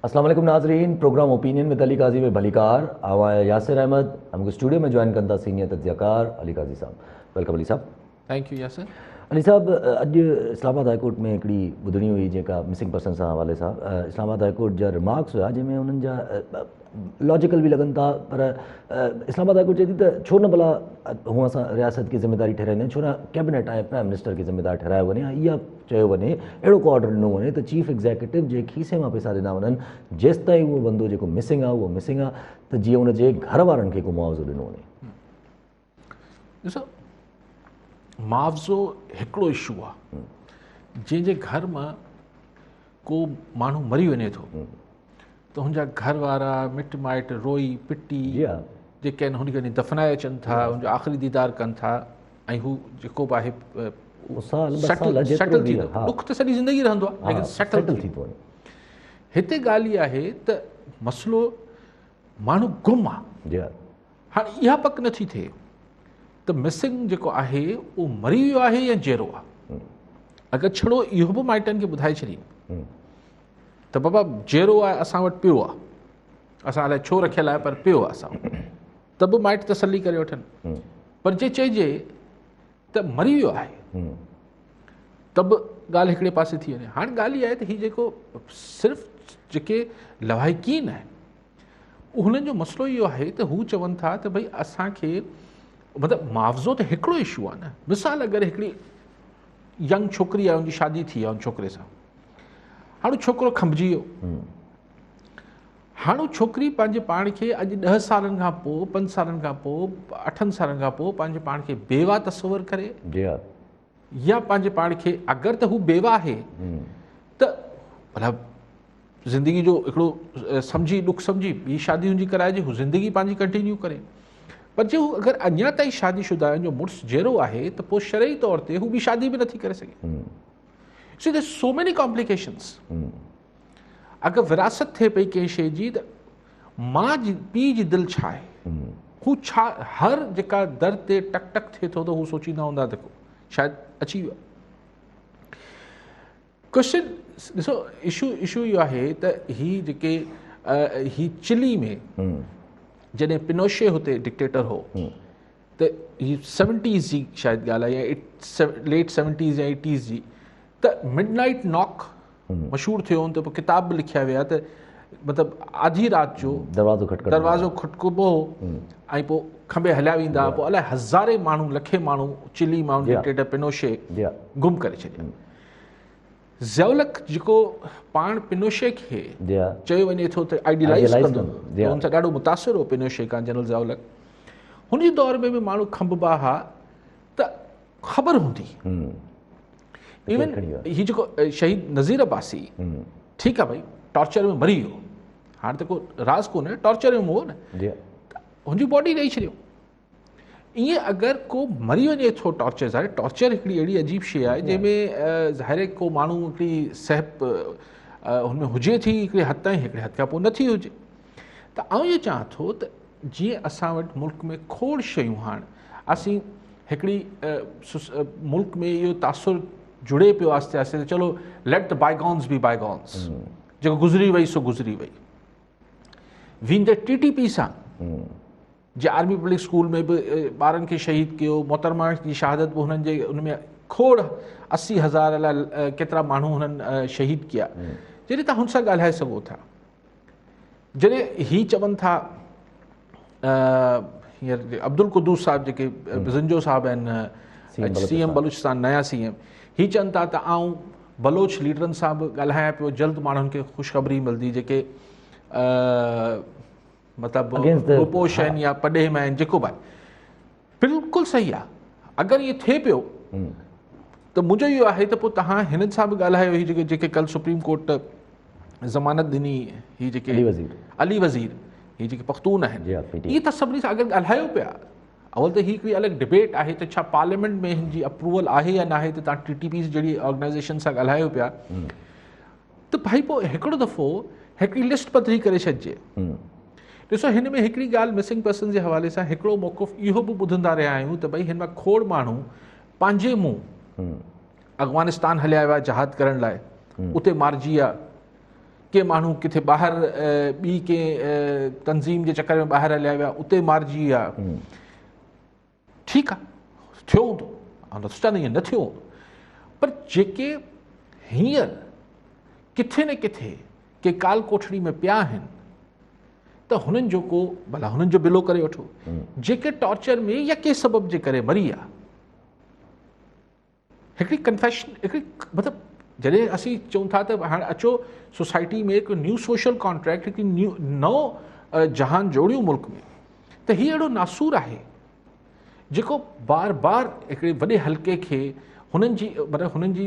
अस्सलाम वालेकुम नाज़रीन, प्रोग्राम ओपिनियन विद अली काजी में भलीकार आवा यासिर अहमद हमको स्टूडियो में ज्वाइन कंदा सीनियर तज्ज़ियाकार अली काजी साहब। वेलकम अली साहब। Thank you Yasir. अली साहब, अॼु इस्लामाबाद हाई कोर्ट में हिकिड़ी ॿुधणी हुई जेका मिसिंग पर्सन सां हवाले सां इस्लामाबाद हाई कोर्ट जा रिमार्क्स हुआ जंहिंमें उन्हनि जा लॉजिकल भी लगन था, पर इस्लामाबाद हाई कोर्ट चए थी त छो न भला हूअं असां रियासत की ज़िम्मेदारी ठहिराईंदा आहियूं, छो न कैबिनेट ऐं प्राइम मिनिस्टर खे ज़िम्मेदार ठहिरायो वञे, इहा चयो वञे, अहिड़ो को ऑर्डर ॾिनो वञे त चीफ एग्ज़ीक्यूटिव जे खीसे मां पैसा ॾिना वञनि जेसि ताईं उहो बंदो जेको मिसिंग आहे उहो मिसिंग आहे, त जीअं उनजे घर वारनि खे को मुआवज़ो ॾिनो वञे। ॾिसो, मुआवज़ो हिकिड़ो इशू आहे जंहिंजे घर मां को माण्हू मरी वञे थो त हुनजा घर वारा मिट माइट रोई पिटी जेके आहिनि हुनखे दफ़नाए अचनि था, हुनजो आख़िरी दीदार कनि था, ऐं हू जेको बि आहे सेटल थी थो। दुख त सॼी ज़िंदगी रहंदो आहे, लेकिन सेटल थी थो वञे। हिते ॻाल्हि इहा आहे त मसइलो माण्हू गुम आहे। हाणे इहा पक नथी थिए त मिसिंग जेको आहे उहो मरी वियो आहे या जेरो आहे। अगरि छड़ो इहो बि माइटनि खे ॿुधाए छॾी त बाबा जेरो आहे, असां वटि पियो आहे, असां अलाए छो रखियल आहे पर पियो आहे असां वटि, त बि माइट तसली करे वठनि। पर जे चइजे त मरी वियो आहे त बि ॻाल्हि हिकिड़े पासे थी वञे। हाणे ॻाल्हि इहा आहे त हीअ जेको सिर्फ़ु जेके लवाहिकीन आहिनि हुननि जो मसइलो इहो आहे त हू चवनि था त भई असांखे मतिलबु मुआवज़ो त हिकिड़ो इशू आहे न। मिसाल अगरि हिकिड़ी यंग छोकिरी आहे, हुनजी शादी थी आहे उन छोकिरे सां, हाणे छोकिरो खंभिजी वियो, हाणे छोकिरी पंहिंजे पाण खे अॼु 10 सालनि खां पोइ, 5 सालनि खां पोइ, 8 सालनि खां पोइ पंहिंजे पाण खे बेवा तस्वुरु करे, या पंहिंजे पाण खे अगरि त हू बेवा आहे त मतिलबु ज़िंदगी जो हिकिड़ो सम्झी दुख सम्झी ॿी शादी हुनजी कराइजे, हू ज़िंदगी पंहिंजी कंटिन्यू करे। पर जे हू अगरि अञा ताईं शादीशुदा आहिनि, जो मुड़ुसु जहिड़ो आहे त पोइ शरई तौर ते हू ॿी शादी बि नथी करे सघे। So there so many complications. अगरि विरासत थिए पई कंहिं शइ जी त माउ जी पीउ जी दिलि छा आहे, हू छा हर जेका दर ते टक टक थिए थो त हू सोचींदा हूंदा त शायदि अची वियो। क्वेश्चन ॾिसो, इशू इहो आहे त हीअ जेके ही चिली में जॾहिं पिनोशे हुते डिक्टेटर हो त हीअ 70s जी शायदि ॻाल्हि आहे या लेट 70s या 80s जी, त मिडनाइट नॉक मशहूरु थियो त पोइ किताब बि लिखिया विया त मतिलबु आधी राति जो दरवाज़ो खटकबो ऐं पोइ खंबे हलिया वेंदा, पोइ अलाए हज़ारे माण्हू लखे माण्हू चिली माण्हू डिक्टेटर पिनोशे गुम करे छॾिया। ज़ियाउलक जेको पाण पिनोशे खे चयो वञे थो त आइडियलाइज़ कंदो, हुन सां ॾाढो मुतासिर हो पिनोशे खां जनरल ज़ियाउलक, हुनजे दौर में बि माण्हू खंबा हुआ त ख़बर हूंदी। इवन हीअ जेको शहीद नज़ीर अब्बासी, ठीकु आहे भई टॉर्चर में मरी वियो, हाणे त को राज़ कोन्हे, टॉर्चर में हो न, हुनजी बॉडी ॾेई छॾियो। ईअं अगरि को मरी वञे थो टॉर्चर सां, टॉर्चर हिकिड़ी अहिड़ी अजीब शइ आहे जंहिंमें ज़ाहिर को माण्हू हिकिड़ी सहप हुनमें हुजे थी हिकिड़े हद ताईं, हिकिड़े हद खां पोइ नथी हुजे। त आउं इहो चाहियां थो त जीअं असां वटि मुल्क में खोड़ शयूं, हाणे असीं हिकिड़ी मुल्क में इहो तासुर जुड़े पियो आस्ते आस्ते त चलो let the bygones be bygones, जेको गुज़री वई सो गुज़री वई। वेंदे TTP सां जे आर्मी पब्लिक स्कूल में बि ॿारनि खे शहीद कयो, मोहतरमा जी शहादत बि हुननि जे उनमें खोड़ 80,000 अलाए केतिरा माण्हू हुननि शहीद कया। जॾहिं तव्हां हुन सां ॻाल्हाए सघो था, जॾहिं ही चवनि था हींअर अब्दुल कुद्दूस साहिब जेके ज़िंजो साहिब आहिनि, CM बलूचिस्तान नया CM, ही चवनि था त आऊं बलोच लीडरनि सां बि ॻाल्हायां पियो, जल्द माण्हुनि खे ख़ुशख़बरी मिलंदी जेके मतिलबु रुपोश आहिनि या पॾेम आहिनि, जेको बि आहे बिल्कुलु सही आहे। अगरि इहे थिए पियो त मुंहिंजो इहो आहे त पोइ तव्हां हिननि सां बि ॻाल्हायो, ही जेके कल्ह सुप्रीम कोर्ट ज़मानत ॾिनी, ही जेके अली वज़ीर, ही जेके पख्तून आहिनि, इहे त सभिनी सां अगरि ॻाल्हायो पिया, अवल त ही हिकिड़ी अलॻि डिबेट आहे त छा पार्लियामेंट में हिन जी अप्रूवल आहे या न आहे, त तव्हां TTP जहिड़ी ऑर्गेनाइज़ेशन सां ॻाल्हायो पिया त भाई पोइ हिकिड़ो दफ़ो हिकिड़ी लिस्ट पधरी करे छॾिजे। ॾिसो, हिन में हिकिड़ी ॻाल्हि मिसिंग पर्सन जे हवाले सां हिकिड़ो मौक़िफ़ इहो बि ॿुधंदा रहिया आहियूं त भई हिन मां खोड़ माण्हू पंहिंजे मुंहुं अफ़गानिस्तान हलिया विया जहाद करण लाइ, उते मारिजी विया, के माण्हू किथे ॿाहिरि ॿी कंहिं तंज़ीम जे चकर में ॿाहिरि हलिया विया उते मारिजी विया, ठीकु आहे थियो हूंदो, आउं नथो चवां ईअं न थियो हूंदो, पर जेके हींअर किथे न किथे के काल कोठड़ी में पिया आहिनि त हुननि जो को भला हुननि जो बिलो करे वठो, जेके टॉर्चर में या कंहिं सबब जे करे मरी विया, हिकिड़ी कन्फेशन, हिकिड़ी मतिलबु जॾहिं असीं चऊं था त हाणे अचो सोसाइटी में हिकु न्यू सोशल कॉन्ट्रैक्ट, हिकिड़ी नओं जहान जोड़ियूं मुल्क में, त हीअ अहिड़ो नासूर आहे जेको बार बार हिकिड़े वॾे हल्के खे हुननि जी मतिलबु हुननि जी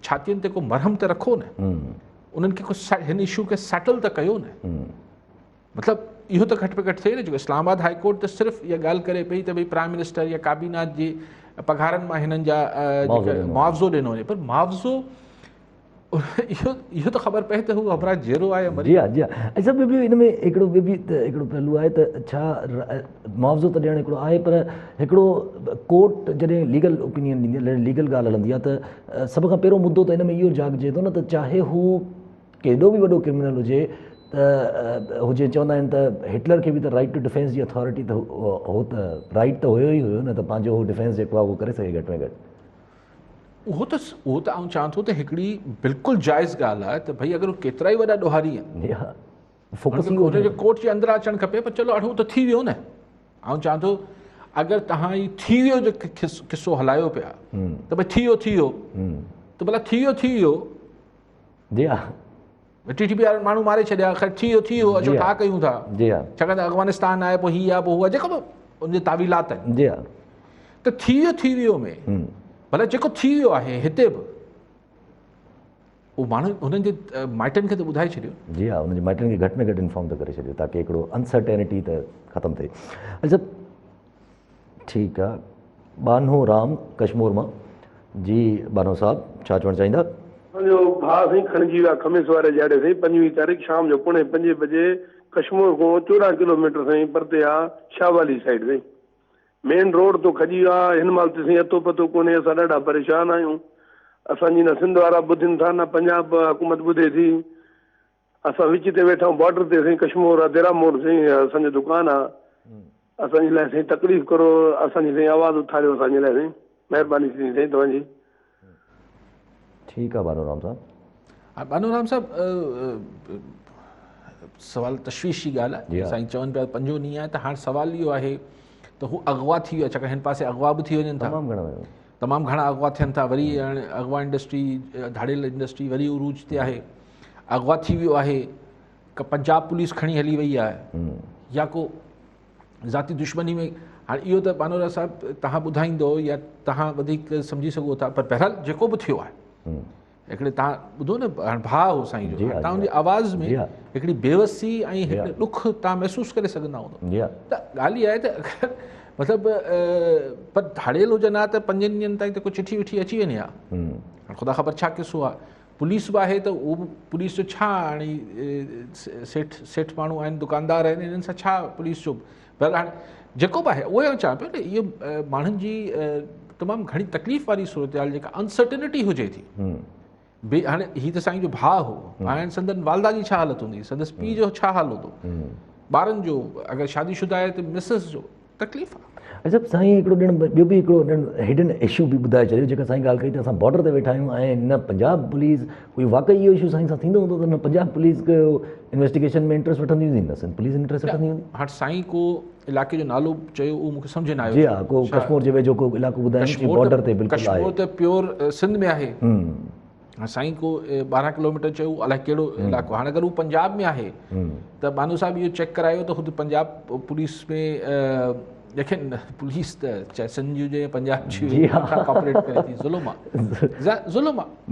छातियुनि ते को मरहम त रखो न, उन्हनि खे कुझु हिन इशू खे सेटल त कयो न। मतिलबु इहो त घटि में घटि थिए न, जेको इस्लामाबाद हाई कोर्ट त सिर्फ़ु इहा ॻाल्हि करे पई त भई प्राइम मिनिस्टर या काबीना जी पघारनि मां हिननि जा मुआवज़ो ॾिनो वञे, पर मुआवज़ो इहो त ख़बर पए त हू अबराज जहिड़ो आहे। जी हा, जी हा। अच्छा, ॿियो बि हिन में हिकिड़ो हिकिड़ो पहलू आहे त छा मुआवज़ो त ॾियणु हिकिड़ो आहे, पर हिकिड़ो कोर्ट जॾहिं लीगल ओपिनियन ॾींदी आहे, लीगल ॻाल्हि हलंदी आहे त सभ खां पहिरियों मुद्दो त हिन में इहो जाॻिजे थो न त चाहे हू केॾो बि वॾो क्रिमिनल हुजे त हुजे, चवंदा आहिनि त हिटलर खे बि त राइट टू डिफेंस जी अथॉरिटी त हो त राइट त हुयो ई हुयो न, त पंहिंजो उहो डिफेंस जेको आहे उहो करे सघे घटि में घटि। उहो त आउं चवां थो त हिकिड़ी बिल्कुलु जाइज़ ॻाल्हि आहे त भई अगरि केतिरा ई वॾा ॾोहारी आहिनि, हुनजे कोर्ट जे अंदरि अचणु खपे, पर चलो अड़ो त थी वियो न। आउं चवां थो अगरि तव्हां ई थी वियो जो किसो हलायो पिया त भई थी वियो त भला थी वियो, जी हा, TTP वारा माण्हू मारे छॾिया, ख़ैर थी वियो अचो छा कयूं था, जी हा, छाकाणि त अफ़गानिस्तान आहे, पोइ हीअ आहे, पोइ हू आहे, जेको बि उनजे तावीलात आहिनि, जी हा, त थी वियो में भला जेको थी वियो आहे हिते बि उहो माण्हू हुननि जे माइटनि खे त ॿुधाए छॾियो। जी हा, हुनजे माइटनि खे घटि में घटि इंफॉर्म त करे छॾियो ताकी हिकिड़ो अनसर्टेनिटी त ख़तमु थिए। अच्छा ठीकु आहे, बानो राम कश्मीर मां, जी बानो साहब छा चवणु चाहींदा? मुंहिंजो भाउ साईं खणिजी विया खमीस वारे ॾियारे साईं 25 तारीख़ शाम जो 4:45 बजे कश्मीर खां 14 किलोमीटर साईं परते आहे शाहवाली साइड साईं, मेन रोड तो खजी वियो आहे। हिन महिल त साईं अतो पतो कोन्हे, असां ॾाढा परेशान आहियूं। असांजी न सिंध वारा ॿुधनि था, न पंजाब हुकूमत ॿुधे थी। असां विच ते वेठा आहियूं बॉर्डर ते साईं, कश्मीर आहे देरा मोड़ साईं, असांजो दुकानु आहे। असांजे लाइ साईं तकलीफ़ करो, असांजी साईं आवाज़ उथारियो असांजे लाइ साईं, महिरबानी थींदी साईं तव्हांजी। ठीकु आहे बानूराम साहब। हा बानूराम साहब, सवाल तशवीश जी ॻाल्हि आहे। साईं चवनि पिया 5 ॾींहं आहे, त हाणे सवाल इहो आहे त हू अगवा थी वियो आहे, छाकाणि हिन पासे अगवा बि थी वञनि था, तमामु घणा अगवा थियनि था। वरी हाणे अगवा इंडस्ट्री, धाड़ियल इंडस्ट्री वरी उरूज ते आहे। अगवा थी वियो आहे, पंजाब पुलिस खणी हली वई आहे, या को ज़ाती दुश्मनी में। हाणे इहो त बानूराम साहब तव्हां ॿुधाईंदो या तव्हां वधीक सम्झी सघो था, पर बहरहाल जेको बि थियो आहे, हिकिड़े तव्हां ॿुधो न, हाणे भाउ हो साईं जो, तव्हांजी आवाज़ में हिकिड़ी बेवसी ऐं हिकिड़े ॾुख तव्हां महसूसु करे सघंदा हूंदो। त ॻाल्हि इहा आहे त मतिलबु पर धाड़ियल हुजनि हा त 5 ॾींहंनि ताईं त को चिठी विठी अची वञे हा, ख़ुदा ख़बर छा किसो आहे। पुलिस बि आहे त उहो बि पुलिस जो छा, हाणे सेठ माण्हू आहिनि, दुकानदार आहिनि, हिननि सां छा पुलिस जो। पर हाणे जेको बि आहे उहो चवां पियो न, इहो माण्हुनि जी तमामु घणी तकलीफ़ वारी सूरत हाल जेका अनसर्टेनिटी हुजे थी। हाणे हीअ त साईं जो भाउ हो, हाणे संदन वालदा जी छा हालत हूंदी, संदसि पीउ जो छा हाल हूंदो, ॿारनि जो, अगरि शादीशुदा आहे त मिसिस जो, तकलीफ़ आहे। अच्छा साईं, हिकिड़ो ॿियो बि हिकिड़ो हिडन इशू बि ॿुधाए छॾियो, जेका साईं ॻाल्हि कई त असां बॉर्डर ते वेठा आहियूं ऐं न पंजाब पुलिस, कोई वाक़ई इहो इशू साईं सां थींदो हूंदो त न पंजाब पुलिस इन्वेस्टिगेशन में इंट्रस्ट वठंदी हूंदी, न सिंध पुलिस इंट्रस्ट वठंदी हूंदी। हाणे साईं को इलाइक़े जो नालो चयो, उहो मूंखे सम्झ न आयो। जी हा, को कश्मीर जे वेझो को इलाइक़ो ॿुधायो, बॉर्डर ते बिल्कुलु आहे। कश्मीर त प्योर सिंध में आहे। साईं को 12 किलोमीटर चयो, अलाए कहिड़ो इलाइक़ो। हाणे अगरि हू पंजाब में आहे त बानू साहब इहो चेक करायो त ख़ुदि पंजाब पुलिस में, लेकिन पुलिस त चाहे सिंध जी हुजे पंजाब जी कॉपरेट करे थी, ज़ुल्म आहे।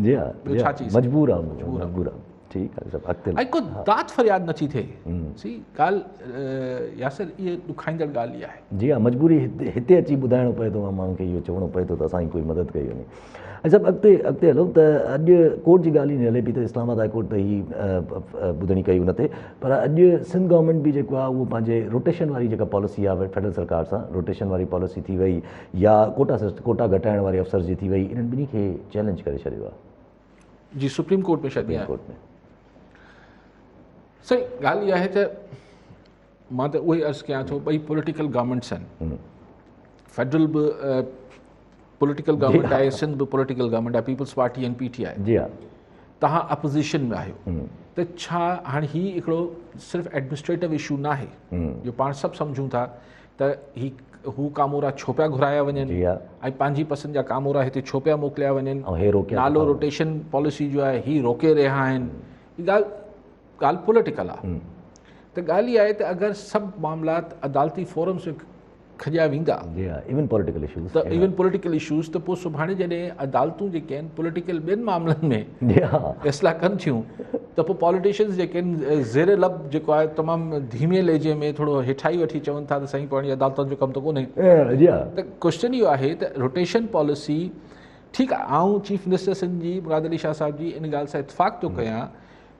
जी हा, छा चीज़ मजबूर आहे। ठीकु आहे, सभु अॻिते ऐं को दाद फरियाद नथी थिए। सी ॻाल्हि यासिर, इहा ॾुखाईंदड़ ॻाल्हि इहा आहे। जी हा, मजबूरी हिते अची ॿुधाइणो पए थो, माण्हुनि खे इहो चवणो पए थो त असांजी कोई मदद कई वञे। अच्छा, अॻिते हलो त अॼु कोर्ट जी ॻाल्हि ई न हले पई त इस्लामाबाद हाई कोर्ट त ही ॿुधणी कई न थिए, पर अॼु सिंध गवर्नमेंट बि जेको आहे उहो पंहिंजे रोटेशन वारी जेका पॉलिसी आहे फेडरल सरकार सां, रोटेशन वारी पॉलिसी थी वई या कोटा घटाइण वारे अफ़सर जी थी वई, इन्हनि ॿिन्ही खे चैलेंज करे छॾियो आहे। जी, सुप्रीम कोर्ट में शायदि कोर्ट में सही ॻाल्हि इहा आहे त मां त उहो ई अर्ज़ु कयां थो, ॿई पॉलिटिकल गवर्नमेंट्स आहिनि, फेडरल बि पॉलिटिकल गवर्नमेंट आहे, सिंध बि पॉलिटिकल गवर्नमेंट आहे, पीपल्स पार्टी एंड PTI। जी हा, तव्हां अपोज़िशन में आहियो त छा हाणे हीउ हिकिड़ो सिर्फ़ु एडमिनिस्ट्रेटिव इशू न आहे, जो पाण सभु सम्झूं था त हू कामोरा छो पिया घुराया जी वञनि हा, ऐं पंहिंजी पसंदि जा कामोरा हिते छो पिया मोकिलिया वञनि, ऐं हे रोकिया नालो रोटेशन पॉलिसी जो आहे ही रोके रहिया आहिनि, हीअ ॻाल्हि पॉलिटिकल आहे। त ॻाल्हि इहा आहे त अगरि सभु मामलात अदालती फोरम्स में खॼिया वेंदा जी हा, इवन पॉलिटिकल इशूज़, त इवन पॉलिटिकल इशूज़, त पोइ सुभाणे जॾहिं अदालतूं जेके आहिनि पॉलिटिकल ॿियनि मामलनि में जी हा, फ़ैसिला कनि थियूं त पोइ पॉलिटिशियंस जेके आहिनि ज़ेर लब जेको आहे तमामु धीमे लहजे में थोरो हेठाई वठी चवनि था त साईं पाणी अदालतुनि जो कमु त कोन्हे। जी हा, त क्वेश्चन इहो आहे त रोटेशन पॉलिसी ठीकु आहे, आऊं चीफ मिनिस्टर सिंध जी मुराद अली शाह साहिब जी इन ॻाल्हि सां इतफ़ाक़ थो कयां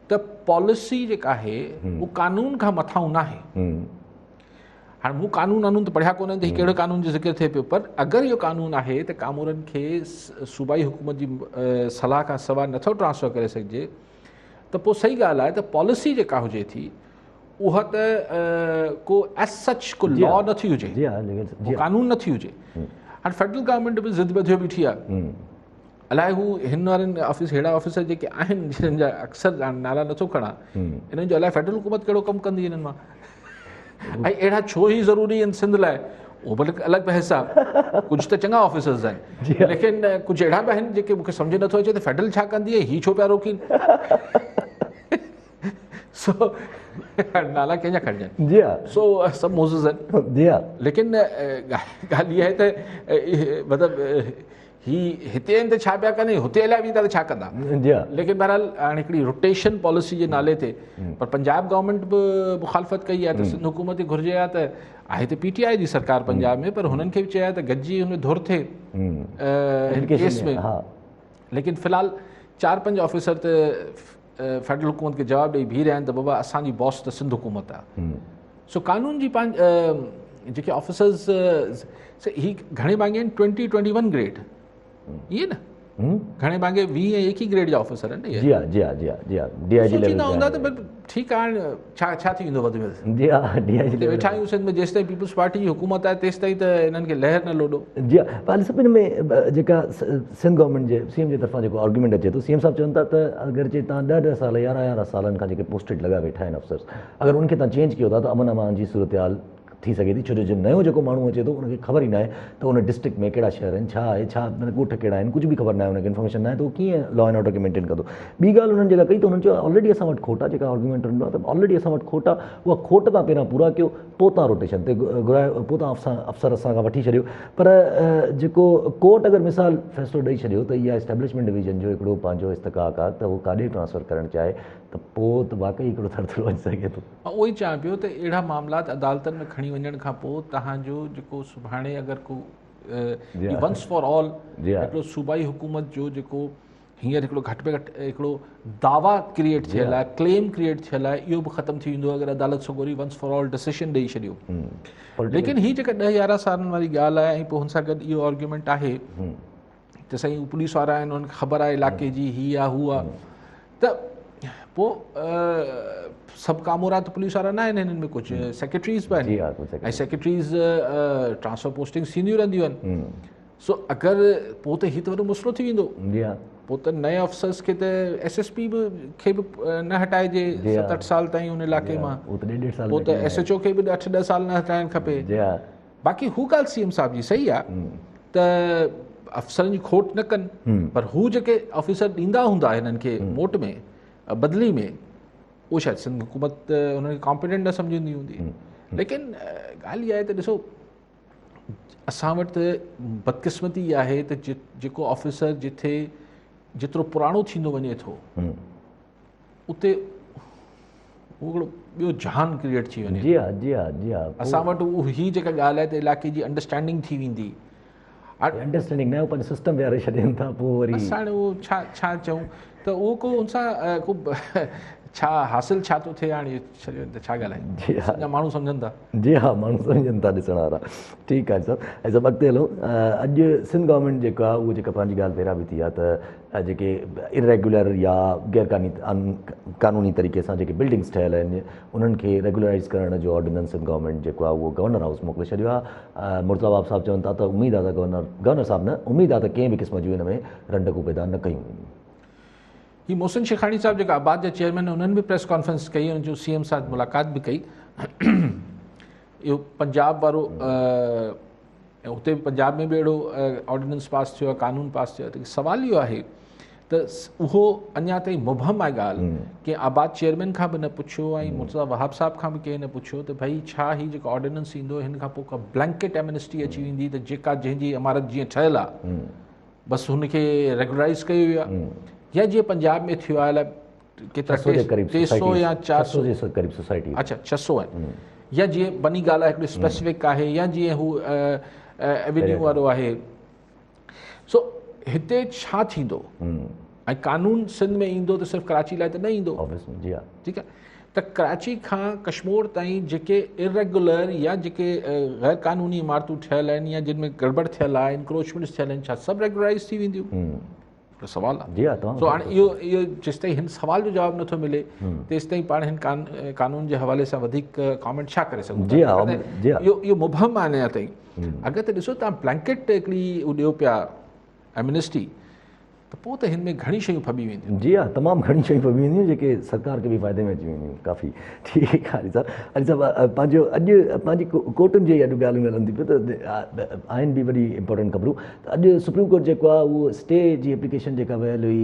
त पॉलिसी जेका आहे उहा कानून खां मथां न आहे। हाणे मूं कानून त पढ़िया कोन्हनि त हीउ कहिड़े कानून जो ज़िक्र थिए पियो, पर अगरि इहो कानून आहे त कामोरनि खे सूबाई हुकूमत जी सलाह खां सवाइ नथो ट्रांसफर करे सघिजे, त पोइ सही ॻाल्हि आहे त पॉलिसी जेका हुजे थी उहा त को एज सच को लॉ नथी हुजे, जी हा, लेकिन को कानून नथी हुजे। हाणे फेडरल गवर्नमेंट बि ज़िद ॿधियो बीठी आहे, अलाए हू हिन वारनि अहिड़ा ऑफिसर जेके आहिनि जिन्हनि जा अक्सर नाला नथो खणा, इन्हनि जो अलाए फेडरल हुकूमत कहिड़ो कमु कंदी हिननि मां, ऐं अहिड़ा छो ई ज़रूरी आहिनि सिंध लाइ, उहो भले अलॻि बहस आहे, कुझु त चङा ऑफिसर्स आहिनि, लेकिन कुझु अहिड़ा बि आहिनि जेके मूंखे सम्झ नथो अचे त फेडरल छा कंदी आहे, हीअ छो पिया रोकीनि। सो नाला कंहिंजा खणजनि, जी हा, सो सभु मोज़िज़ आहिनि, जी हा, लेकिन ॻाल्हि इहा आहे त मतिलबु ही हिते आहिनि त छा पिया कनि, हुते हलिया वेंदा त छा कंदा। जी हा, लेकिन बहरहाल हाणे हिकिड़ी रोटेशन पॉलिसी जे नाले ते पर पंजाब गवर्नमेंट बि मुखालफ़त कई आहे त सिंध हुकूमत खे घुरिजे आहे त आहे त PTI जी सरकार पंजाब में, पर हुननि खे बि चया त गॾिजी हुन धुर थिए हिन केस में। लेकिन फ़िलहाल 4-5 ऑफिसर त फेडरल हुकूमत खे जवाबु ॾेई बीह रहिया आहिनि त बाबा असांजी बॉस त सिंध हुकूमत आहे। सो कानून जी जेके ऑफिसर्स ही घणे भाङे आहिनि 20-21 ग्रेड, इहे न घणे भाङे 20 ऐं 21 ग्रेड जा ऑफिसर आहिनि जी हा, जी हा, जी हा, जी हा, DIG लेवल सोचींदा हूंदा त भई ठीकु आहे, हाणे छा थी वेंदो वधि में वधि, जी हा, DIG हिते वेठा आहियूं सिंध में, जेसि ताईं पीपल्स पार्टी जी हुकूमत आहे तेसि ताईं त हिननि खे लहर न लोॾो। जी हा, पर सभिनि में जेका सिंध गवर्नमेंट जे CM जे तरफ़ां जेको आर्ग्यूमेंट अचे थो, CM साहब चवनि था त अगरि जे तव्हां 10-10 साल 11-11 सालनि खां जेके पोस्टेड लॻा वेठा आहिनि अफ़सर्स, अगरि उनखे तव्हां चेंज कयो था त अमन अमान जी सूरत हाल थी सघे थी, छो जो नयो जेको माण्हू अचे थो उनखे ख़बर ई न आहे त उन डिस्ट्रिक्ट में कहिड़ा शहर आहिनि, छा आहे, छा ॻोठ कहिड़ा आहिनि, कुझु बि ख़बर न आहे, उनखे इन्फॉर्मेशन न आहे, त उहो कीअं लॉ एंड ऑर्डर खे मेंटेन कंदो। ॿी ॻाल्हि उन्हनि जेका कई त उन्हनि चयो ऑलरेडी असां वटि खोट आहे, जेका आर्ग्यूमेंट हूंदो आहे त ऑलरेडी असां वटि खोट आहे, उहा खोट तव्हां पहिरियां पूरा कयो, पोइ तव्हां रोटेशन ते घुरायो, पोइ तव्हां अफ़सर असां खां वठी छॾियो। पर जेको कोर्ट अगरि मिसाल फ़ैसिलो ॾेई छॾियो त इहा एस्टेब्लिशमेंट डिवीजन जो हिकिड़ो पंहिंजो इस्तक़ाक़ आहे त उहो काॾे ट्रांसफर करणु चाहे त पोइ त वाक़ई हिकिड़ो थरथरो अची सघे थो। उहो ई चवां पियो त अहिड़ा मामलात अदालतनि में खणी वञण खां पोइ तव्हांजो जेको सुभाणे अगरि को वंस फॉर ऑल हिकिड़ो सूबाई हुकूमत जो जेको हींअर हिकिड़ो घटि में घटि हिकिड़ो दावा क्रिएट थियल आहे, क्लेम क्रिएट थियल आहे, इहो बि ख़तमु थी वेंदो अगरि अदालत सुगोरी वंस फॉर ऑल डिसीशन ॾेई छॾियो। लेकिन हीअ जेका 10-11 सालनि वारी ॻाल्हि आहे, ऐं पोइ हुन सां गॾु इहो आर्ग्यूमेंट आहे त साईं पुलिस वारा आहिनि, हुनखे ख़बर आहे इलाइक़े जी, हीअ आहे हू आहे, त पोइ सभु कामोरा त पुलिस वारा न आहिनि, हिननि में कुझु सेक्रेटरीज़ बि आहिनि, ऐं सेक्रेटरीज़ ट्रांसफर पोस्टिंग थींदियूं रहंदियूं आहिनि। सो अगरि पोइ त हीअ त वॾो मसइलो थी वेंदो, पोइ त नए अफ़सर्स खे त SSP खे बि न हटाइजे 7-8 साल ताईं हुन इलाइक़े मां, पोइ त SHO खे बि 8-10 साल न हटाइणु खपे। बाक़ी हू ॻाल्हि CM साहब जी सही आहे त अफ़सरनि जी खोट न कनि, पर हू जेके ऑफिसर ॾींदा हूंदा हिननि खे मोट में बदिली में, उहो शायदि सिंध हुकूमत हुनखे कॉम्पिटेंट न सम्झंदी हूंदी। लेकिन ॻाल्हि इहा आहे त ॾिसो असां वटि त बदकिस्मती इहा आहे त जेको ऑफिसर जिथे जेतिरो पुराणो थींदो वञे थो उते हिकिड़ो ॿियो जहान क्रिएट थी वञे। जी हा, जी हा, जी हा, असां वटि हीअ जेका ॻाल्हि आहे त इलाइक़े जी अंडरस्टैंडिंग थी वेंदी, अंडरस्टैंडिंग न, पंहिंजो सिस्टम विहारे छॾनि था, पोइ वरी असां हाणे उहो छा चऊं त उहो को हुन सां को छा हासिल छा थो थिए हाणे छॾियो त छा ॻाल्हायूं जी हा अञा माण्हू सम्झनि था जी हा माण्हू सम्झनि था ॾिसण वारा ठीकु आहे सभु ऐं सभु अॻिते हलो अॼु सिंध गवर्नमेंट जेको आहे उहो जेका पंहिंजी ॻाल्हि पहिरां बि थी आहे त जेके इरेगुलर या गैर कानूनी तरीक़े सां जेके बिल्डिंग्स ठहियल आहिनि उन्हनि खे रेगुलराइज़ करण जो ऑर्डिनेंस सिंध गवर्नमेंट जेको आहे उहो गवर्नर हाउस मोकिले छॾियो आहे मुर्तज़ा बाब साहब चवनि था त उमेदु आहे त गवर्नर साहब न उमेदु आहे त कंहिं बि क़िस्म जूं हिन में रंडकूं पैदा न कयूं वेंदियूं ही मोहसिन शेखानी साहब जेका आबाद जा चेयरमैन उन्हनि बि प्रेस कॉन्फ्रेंस कई उन जो CM सां मुलाक़ात बि कई इहो पंजाब वारो हुते पंजाब में बि अहिड़ो ऑर्डिनेंस पास थियो आहे कानून पास थियो आहे त सवाल इहो आहे त उहो अञा ताईं मुबहम आहे ॻाल्हि कि आबाद चेयरमैन खां बि न पुछियो ऐं मुर्तज़ा वहाब साहब खां बि कंहिं न पुछियो त भई छा ही जेको ऑर्डिनेंस ईंदो हिन खां पोइ का ब्लैंकेट एमनेस्टी अची वेंदी त जेका जंहिंजी इमारत जीअं ठहियल आहे बसि हुनखे रेगुलराइज़ कयो वियो आहे या जीअं पंजाब में थियो आहे केतिरा 300 या 400 जे क़रीब सोसाइटी अच्छा 600 आहिनि या जीअं बनी ॻाल्हि आहे हिकिड़ी स्पेसिफिक आहे या जीअं हू एवेन्यू वारो आहे सो हिते छा थींदो ऐं कानून सिंध में ईंदो त सिर्फ़ु कराची लाइ त न ईंदो जी हा ठीकु आहे त कराची खां कश्मीर ताईं जेके इरेगुलर या जेके गैर कानूनी इमारतूं ठहियल आहिनि या जिन में गड़बड़ थियल आहे इंक्रोचमेंट्स थियल आहिनि छा सभु रेगुलराइज़ थी वेंदियूं सवाल आहे जी हा सो हाणे इहो जेसिताईं हिन सवाल जो जवाबु नथो मिले तेसिताईं पाण हिन कानून जे हवाले सां वधीक कॉमेंट छा करे सघूं जी हा जी हा इहो मुबहम आहे अञा ताईं अगरि त ॾिसो तव्हां ब्लैंकेट हिकिड़ी ॾियो पिया एमनेस्टी त पोइ त हिन में घणी शयूं फबी वेंदियूं जी हा तमामु घणी शयूं फबी वेंदियूं जेके सरकार खे बि फ़ाइदे में अची वेंदियूं काफ़ी ठीकु आहे अली साहब पंहिंजो अॼु पंहिंजी कोर्टुनि जी अॼु ॻाल्हियूं हलनि थियूं त आहिनि बि वॾी इंपॉर्टेंट ख़बरूं त अॼु सुप्रीम कोर्ट जेको आहे उहो स्टे जी एप्लीकेशन जेका वयल हुई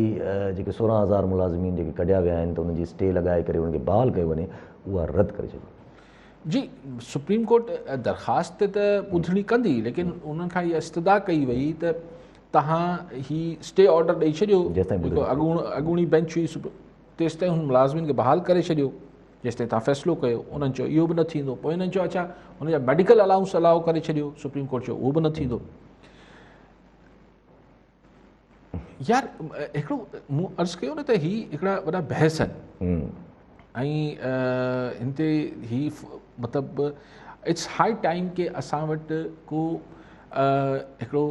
जेके 16,000 मुलाज़िमीन जेके कढिया विया आहिनि त उनजी स्टे लॻाए करे उनखे बहाल कयो वञे उहा रद्द करे छॾी जी सुप्रीम कोर्ट दरख़्वास्त त ॿुधणी कंदी लेकिन उन्हनि खां इहा इस्तदा कई वई त तव्हां ही स्टे ऑर्डर ॾेई छॾियो जेको अॻूणी बेंच हुई तेसि ताईं हुन मुलाज़िमिन खे बहाल करे छॾियो जेसिताईं तव्हां फ़ैसिलो कयो उन्हनि चयो इहो बि न थींदो पोइ हिननि चयो अच्छा हुनजा मेडिकल अलाउंस अलाउ करे छॾियो सुप्रीम कोर्ट चयो उहो बि न थींदो यार हिकिड़ो मूं अर्ज़ु कयो न त ही हिकिड़ा वॾा बहस आहिनि ऐं हिन ते ही मतिलबु इट्स हाई टाइम के असां वटि को हिकिड़ो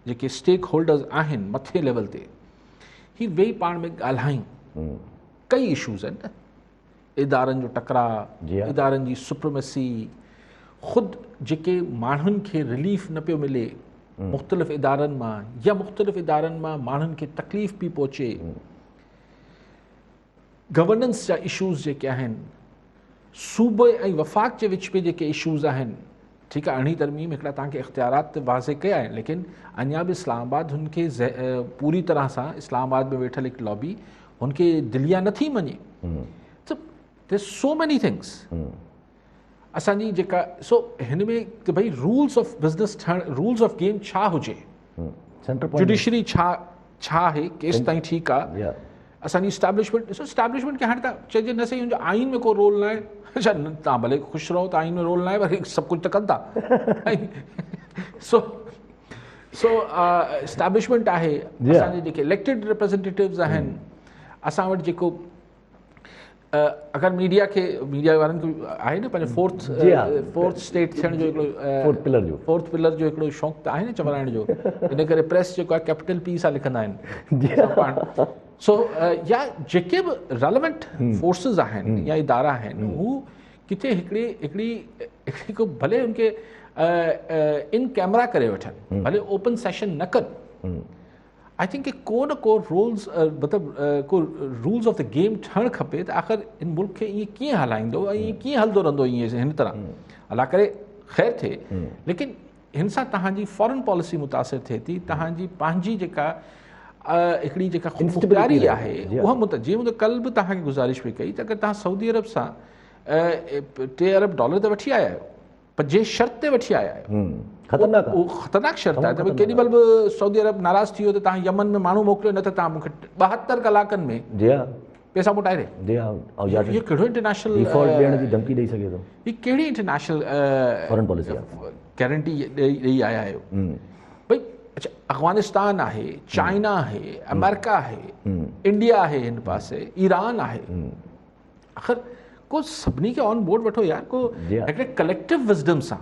जेके स्टेक होल्डर्स आहिनि मथे लेवल ते ही वेही पाण में ॻाल्हायूं कई इशूज़ आहिनि न इदारनि जो टकराउ इदारनि जी सुप्रीमेसी ख़ुदि जेके माण्हुनि खे रिलीफ न पियो मिले मुख़्तलिफ़ इदारनि मां या मुख़्तलिफ़ इदारनि मां माण्हुनि खे तकलीफ़ पई पहुचे गवर्नेंस जा इशूज़ जेके आहिनि सूबे ऐं वफ़ाक़ जे विच में जेके इशूज़ आहिनि ठीकु आहे अरिड़हीं तरमीम हिकिड़ा तव्हांखे इख़्तियारात वाज़े कया आहिनि लेकिन अञा बि इस्लामाबाद हुनखे पूरी तरह सां इस्लामाबाद में वेठल हिकु लॉबी हुनखे दिलिया नथी मञे त देयर सो मैनी थिंग्स असांजी जेका सो हिन में त भई रूल्स ऑफ बिज़नेस ठहणु रूल्स ऑफ गेम छा हुजे जुडिशरी छा आहे केसि ताईं ठीकु आहे असांजी इस्टेब्लिशमेंट ॾिसो इस्टेब्लिशमेंट खे हाणे त चइजे न सही हुनजो आइन में को रोल न आहे अच्छा तव्हां भले ख़ुशि रहो त आइन में रोल न आहे वरी सभु कुझु त कनि था सो इस्टेब्लिशमेंट आहे असांजे जेके इलेक्टेड रिप्रेज़ेंटेटिव्स आहिनि असां वटि जेको अगरि मीडिया वारनि खे आहे न पंहिंजो फोर्थ स्टेट थियण जो हिकिड़ो फोर्थ पिलर जो हिकिड़ो शौक़ु त आहे न चवराइण जो इन करे प्रेस जेको आहे कैपिटल पी सां लिखंदा आहिनि सो या जेके बि रेलेवेंट फोर्सिस आहिनि या इदारा आहिनि हू किथे हिकिड़ी को भले उनखे इन कैमरा करे वठनि भले ओपन सेशन न कनि आई थिंक को न को रूल्स मतिलबु को रूल्स ऑफ द गेम ठहणु खपे त आख़िर इन मुल्क खे ईअं कीअं हलाईंदो ऐं ईअं कीअं हलंदो रहंदो ईअं हिन तरह अला करे ख़ैरु थिए लेकिन हिन सां तव्हांजी फॉरेन पॉलिसी मुतासिर थिए थी तव्हांजी पंहिंजी जेका हिकिड़ी जेका ख़ुदमुख्तियारी आहे उहा जीअं मूं त कल्ह बि तव्हांखे गुज़ारिश पई कई त अगरि तव्हां सऊदी अरब सां $3 अरब त वठी आया आहियो पर जे शर्त ते वठी आया आहियो उहो ख़तरनाक शर्त आहे त भई केॾी महिल बि सऊदी अरब नाराज़ थी वियो त तव्हां यमन में माण्हू मोकिलियो न त तव्हां मूंखे 72 कलाकनि में पैसा मोटाए ॾे इहो कहिड़ो इंटरनेशनल हीअ कहिड़ी इंटरनेशनल गारंटी ॾेई आया आहियो भई अच्छा अफ़गानिस्तान आहे चाइना आहे अमेरिका आहे इंडिया आहे हिन पासे ईरान आहे आख़िर को सभिनी खे ऑन बोर्ड वठो यार, को जी हा। हिकिड़े कलेक्टिव विज़डम सां,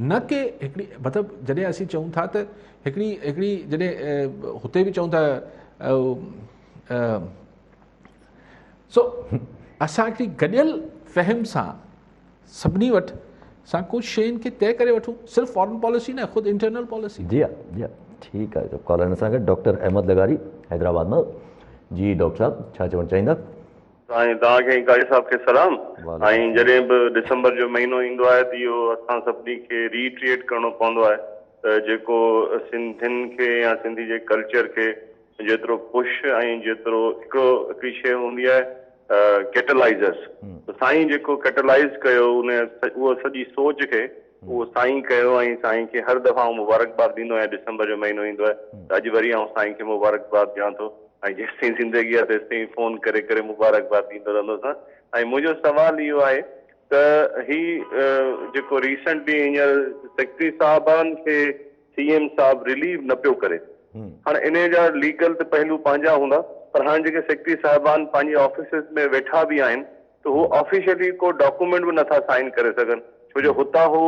न के हिकिड़ी मतिलबु जॾहिं असीं चऊं था त हिकिड़ी जॾहिं हुते बि चऊं था सो असां हिकिड़ी गॾियल फ़हम सां सभिनी वटि असां कुझु शयुनि खे तइ करे वठूं, सिर्फ़ु फॉरेन पॉलिसी न, ख़ुदि इंटरनल पॉलिसी। जी हा, ठीकु आहे। कॉलर सां गॾु डॉक्टर अहमद लगारी हैदराबाद मां। जी डॉक्टर साहब, छा चवणु चाहींदा? साईं तव्हांखे कारी साहब खे सलाम। ऐं जॾहिं बि डिसंबर जो महीनो ईंदो आहे त इहो असां सभिनी खे रीट्रिएट करणो पवंदो आहे त जेको सिंधियुनि खे या सिंधी जे कल्चर खे जेतिरो पुश ऐं जेतिरो हिकिड़ी शइ हूंदी आहे कैटलाइज़र्स, त साईं जेको कैटलाइज़ कयो उहो सॼी सोच खे उहो साईं कयो ऐं साईं खे हर दफ़ा मुबारकबाद ॾींदो आहियां। डिसंबर जो महीनो ईंदो आहे त अॼु वरी आउं साईं खे मुबारकबाद ॾियां थो ऐं जेसिताईं ज़िंदगी आहे तेसिताईं फ़ोन करे करे मुबारकबाद ॾींदो रहंदुसि। ऐं मुंहिंजो सुवालु इहो आहे त ही जेको रिसेंटली हींअर सेक्रेटरी साहिबान खे CM साहिबु रिलीव न पियो करे, हाणे इन जा लीगल त पहलू पंहिंजा हूंदा, पर हाणे जेके सेक्रेटरी साहिबान पंहिंजे ऑफिसिस में वेठा बि आहिनि त हू ऑफिशियली को डॉक्यूमेंट बि नथा साइन करे सघनि, छो जो हुतां हू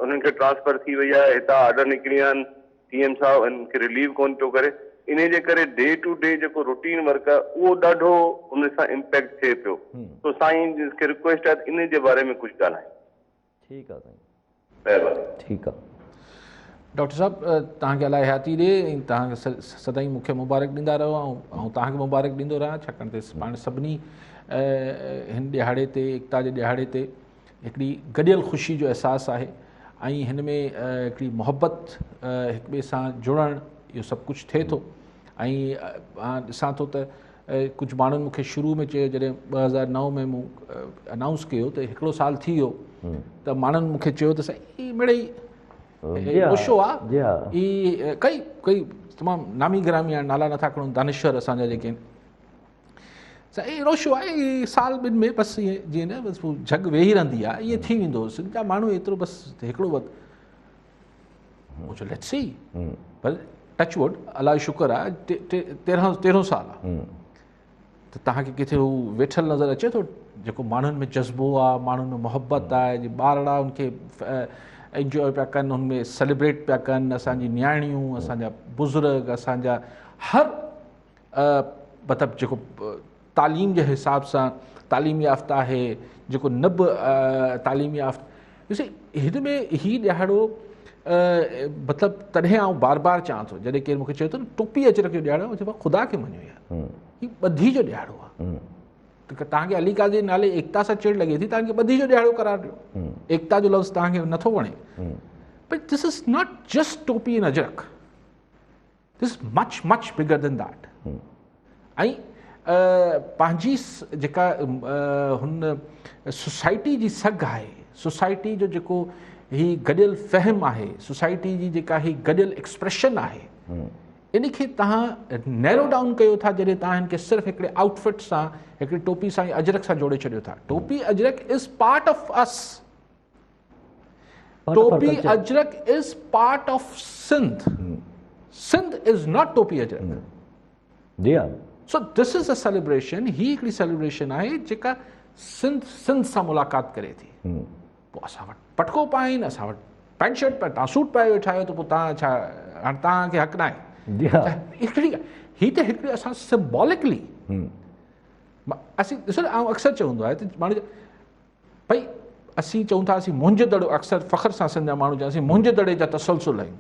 उन्हनि खे ट्रांसफर थी वई आहे, हितां ऑर्डर निकिरी विया आहिनि, CM साहिबु हिन खे रिलीव कोन पियो करे। इन जे करे डे टू डे जेको रूटीन वर्क आहे उहो ॾाढो उन सां इम्पैक्ट थिए पियो। तो साईं खे रिक्वेस्ट आहे इन जे बारे में कुझु ॻाल्हाए। ठीकु आहे साईं, महिरबानी। ठीकु आहे। डॉक्टर साहब तव्हांखे अलाए हयाती ॾे ऐं तव्हांखे सदाईं मूंखे मुबारक ॾींदा रहो ऐं तव्हांखे मुबारक ॾींदो रहां, छाकाणि त पाण सभिनी हिन ॾिहाड़े ते, एकता जे ॾिहाड़े ते हिकिड़ी गॾियल ख़ुशी जो अहसासु आहे ऐं हिन में हिकिड़ी मोहबत हिक ॿिए सां जुड़णु, इहो सभु कुझु थिए थो। ऐं ॾिसां थो त कुझु माण्हुनि मूंखे शुरू में चयो, जॾहिं 2009 में मूं अनाउंस कयो त हिकिड़ो साल थी वियो, त माण्हुनि मूंखे चयो त साईं मिड़ई ओशो आहे, ई कई तमामु नामी ग्रामी आहे, नाला नथा खणूं, दानिश्वर असांजा जेके आहिनि, साईं रोशो आहे, साल ॿिनि में बसि ईअं जीअं न बसि पोइ जग वेही रहंदी आहे, ईअं थी वेंदो। सिंध जा माण्हू एतिरो बसि हिकिड़ो वक़्तु मूं चयो लेट्स सी, पर टच वुड अलाह शुक्र आहे 13 साल आहे, त तव्हांखे किथे हू वेठल नज़र अचे थो जेको माण्हुनि में जज़्बो आहे, माण्हुनि में मोहबत आहे, जीअं ॿारड़ा उनखे एंजॉय पिया कनि, हुनमें सेलिब्रेट पिया कनि, असांजी नियाणियूं, असांजा बुज़ुर्ग, असांजा हर मतिलबु जेको तालीम जे हिसाब सां तालीम याफ़्ता आहे, जेको न बि तालीम याफ़्ता, ॾिसी हिन में ही ॾिहाड़ो मतिलबु तॾहिं आउं बार बार चवां थो, जॾहिं केरु मूंखे चयो थो न टोपी अजरक जो ॾिहाड़ो, चइबो ख़ुदा खे मञो यार, ही ॿधी जो ॾिहाड़ो आहे। त तव्हांखे अली काज़ी जे नाले एकता सां चिड़ लॻे थी, तव्हांखे ॿधी जो ॾिहाड़ो करार ॾियो, एकता जो लफ़्ज़ तव्हांखे नथो वणे, but this is not just topi and Ajrak, this is much much bigger than that. ऐं पंहिंजी जेका हुन सोसाइटी जी सघ आहे, सोसाइटी जो जेको ही गॾियल फ़हम आहे, सोसाइटी जी जेका ही गॾियल एक्सप्रेशन आहे, इन खे तव्हां नैरो डाउन कयो था जॾहिं तव्हां हिन खे सिर्फ़ु हिकिड़े आउटफिट सां, हिकिड़ी टोपी सां या अजरक सां जोड़े छॾियो था। टोपी Ajrak is part of us, topi Ajrak is part of Sindh, Sindh is not topi Ajrak. जी हा। So this is a celebration, ही हिकिड़ी सेलिब्रेशन आहे जेका सिंध सां मुलाक़ात करे थी। पोइ असां वटि पटको पाइनि, असां वटि पैंट शर्ट पाए, तव्हां सूट पाए वेठा आहियो, त पोइ तव्हां छा, हाणे तव्हांखे हक़ न आहे। हिकिड़ी ही त हिकिड़ी असां सिम्बॉलिकली असीं ॾिसो न, ऐं अक्सर चवंदो आहे त माण्हू भई असीं चऊं था असीं मुंहिंजे दड़ो, अक्सर फ़ख्र सां सिंध जा माण्हू चवनि असीं मुंहिंजे दड़े जा तसलसुल आहियूं।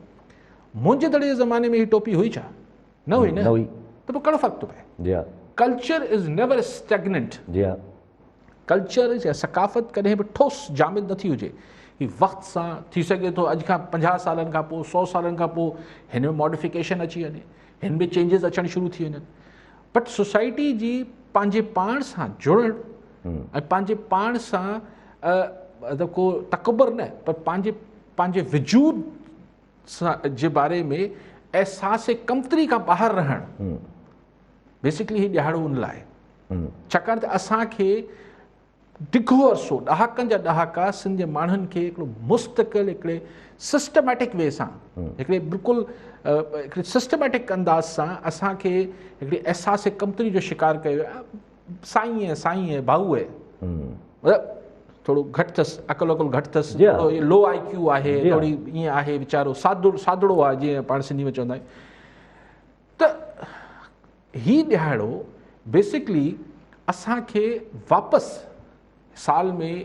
मुंहिंजे दड़े जे ज़माने में ही टोपी हुई छा? न हुई न, त पोइ कहिड़ो फ़र्क़ु थो पए? Culture is never stagnant, culture या सकाफ़त कॾहिं बि ठोस जामिद नथी हुजे, ही वक़्त सां थी सघे थो अॼु खां 50 सालनि खां पोइ, 100 सालनि खां पोइ हिन में मॉडिफिकेशन अची वञे, हिन में चेंजिस अचणु शुरू थी वञनि, बट सोसाइटी जी पंहिंजे पाण सां जुड़णु ऐं पंहिंजे पाण सां मतिलबु को तकबर न, पर पंहिंजे वजूद सां जे बारे में अहसास कमतरी खां ॿाहिरि रहणु, बेसिकली ही ॾिहाड़ो उन लाइ, छाकाणि त असांखे डिघो अरसो, ॾहाकनि जा ॾहाका सिंध जे माण्हुनि खे हिकिड़ो मुस्तक़िल हिकिड़े सिस्टमैटिक वे सां, हिकिड़े बिल्कुलु हिकिड़े सिस्टमैटिक अंदाज़ सां असांखे हिकिड़ी अहसास कमतरी जो शिकार कयो आहे। साईं है भाऊ है, मतिलबु थोरो घटि अथसि, अकुल घटि अथसि, जी हा। थोरो लो IQ आहे, जी हा। थोरी ईअं आहे वीचारो, सादड़ो आहे जीअं पाण सिंधी में चवंदा आहियूं। त ही ॾिहाड़ो बेसिकली असांखे वापसि साल में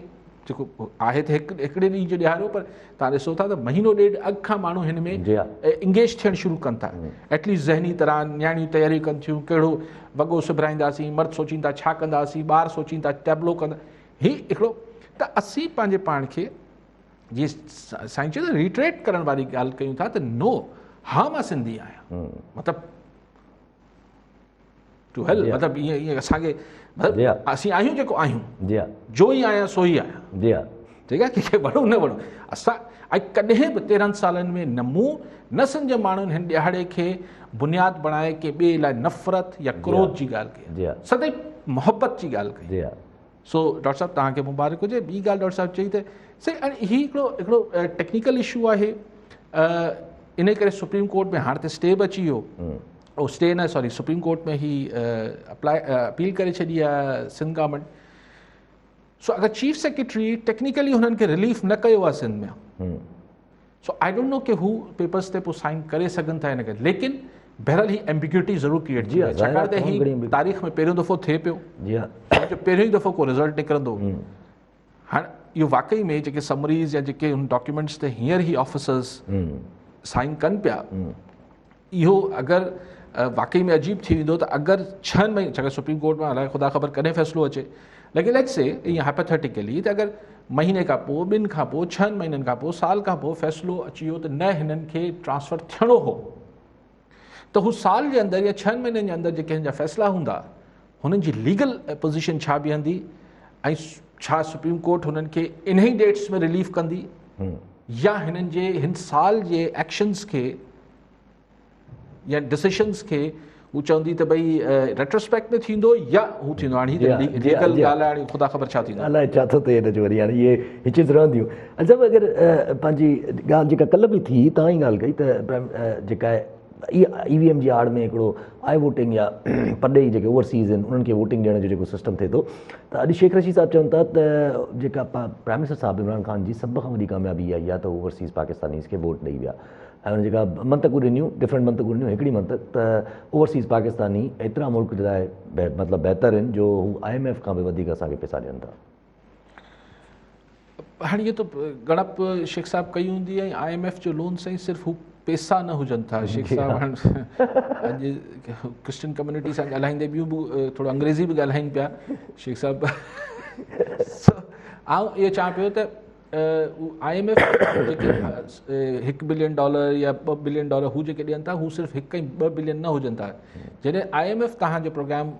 जेको आहे त हिकिड़े ॾींहं जो ॾियारो, पर तव्हां ॾिसो था त महीनो ॾेढ अॻु खां माण्हू हिन में जी हा। इंगेज थियणु शुरू कनि था। एटलीस्ट ज़हनी तरह न्याणियूं तयारियूं कनि थियूं, कहिड़ो वॻो सिबराईंदासीं, मर्द सोचीनि था छा कंदासीं, ॿार सोचीनि था टैबलो कंदा। ही हिकिड़ो त असीं पंहिंजे पाण खे जीअं साईं चयो त रिट्रेट करण वारी ॻाल्हि कयूं था त नो, हा मां सिंधी आहियां, मतिलबु टू हेल, मतिलबु ईअं असांखे मतिलबु असीं आहियूं जेको आहियूं, जी हा, जो ई आहियां सो ई आहियां, जी हा, ठीकु आहे, कंहिंखे वणो न वणो। असां ऐं कॾहिं बि 13 सालनि में न मूं न सिंध माण्हुनि हिन ॾिहाड़े खे बुनियादु बणाए के ॿिए लाइ नफ़रत या क्रोध जी ॻाल्हि जी हा, कई, सदैव मोहबत जी ॻाल्हि कई। जी हा। सो डॉक्टर साहब तव्हांखे मुबारक हुजे। ॿी ॻाल्हि डॉक्टर साहब चई त सही, ऐं हीउ हिकिड़ो टेक्निकल इशू आहे, इन करे सुप्रीम कोर्ट में हाणे त स्टे बि अची वियो, स्टे न सॉरी सुप्रीम कोर्ट में ही अपील करे छॾी आहे सिंध गवर्नमेंट। सो अगरि चीफ सेक्रेटरी टेक्निकली हुननि खे रिलीफ न कयो आहे सिंध में, सो आई डोंट नो कि हू पेपर्स ते पोइ साइन करे सघनि था हिन करे, लेकिन बहरहाल ही एम्बिग्यूटी ज़रूरु क्रिएट थी आहे, छाकाणि त ही तारीख़ में पहिरियों दफ़ो थिए पियो, जी हा, जो पहिरियों ई दफ़ो को रिज़ल्ट निकिरंदो। हाणे इहो वाकई में जेके समरीज़ या जेके हुन डॉक्यूमेंट्स ते हींअर ई ऑफिसर्स साइन कनि पिया, इहो अगरि वाकई में अजीब थी वेंदो त अगरि 6 महीने, छाकाणि सुप्रीम कोर्ट में अलाए ख़ुदा ख़बर कॾहिं फ़ैसिलो अचे, लेकिन लेट्स से ईअं हाइपोथेटिकली त अगरि महीने खां पोइ, 2 खां पोइ, 6 महीननि खां पोइ, साल खां पोइ फ़ैसिलो अची वियो त न हिननि खे ट्रांसफ़र थियणो हो, त हू साल जे अंदरि या 6 महीननि जे अंदरि जेके हिन जा फ़ैसिला हूंदा, हुननि जी लीगल पोज़ीशन छा बीहंदी, ऐं छा सुप्रीम कोर्ट हुननि खे इन ई डेट्स में रिलीफ कंदी, या हिननि जे हिन साल जे एक्शन्स खे या डिसीशन्स खे हू चवंदी त भई रेट्रोस्पेक्ट में थींदो या हू थींदो। हाणे हीअ लीगल ॻाल्हि आहे, हाणे ख़ुदा ख़बर छा थींदो, अलाए छा थो थिए हिन जो वरी, हाणे इहे हिचिस रहंदियूं। अच्छा, अगरि पंहिंजी ॻाल्हि जेका कल्ह बि थी, तव्हां ई ॻाल्हि कई त जेका आहे इहा EVM जी आड़ में हिकिड़ो आई वोटिंग या पॾे जेके ओवरसीज़ आहिनि उन्हनि खे वोटिंग ॾियण जो जेको सिस्टम थिए थो, त अॼु शेख रशीद साहिबु चवनि था त जेका प्राइम मिनिस्टर साहिबु इमरान ख़ान जी सभ खां वॾी कामयाबी इहा ई आहे त ओवरसीज़ पाकिस्तानीज़ खे वोट ॾेई विया, ऐं उन जेका मंतक़ूं ॾिनियूं, डिफरेंट मंतक़ूं ॾिनियूं, हिकिड़ी मंतक़ त ओवरसीज़ पाकिस्तानी एतिरा मुल्क जे लाइ मतिलबु बहितर आहिनि जो हू IMF खां बि वधीक असांखे पैसा ॾियनि था। हाणे इहो त गणप शेख साहिबु कई हूंदी, ऐं IMF जो लोन साईं सिर्फ़ु हू पैसा न हुजनि था। शेख साहिबु हाणे अॼु क्रिश्चियन कम्यूनिटी सां ॻाल्हाईंदे ॿियूं बि थोरो अंग्रेज़ी बि ॻाल्हाइनि पिया शेख साहिबु। आउं इहो चवां पियो त IMF जेके $1 बिलियन या $2 बिलियन हू जेके ॾियनि था, हू सिर्फ़ु 1 ऐं 2 बिलियन न हुजनि था। जॾहिं IMF तव्हांजो प्रोग्राम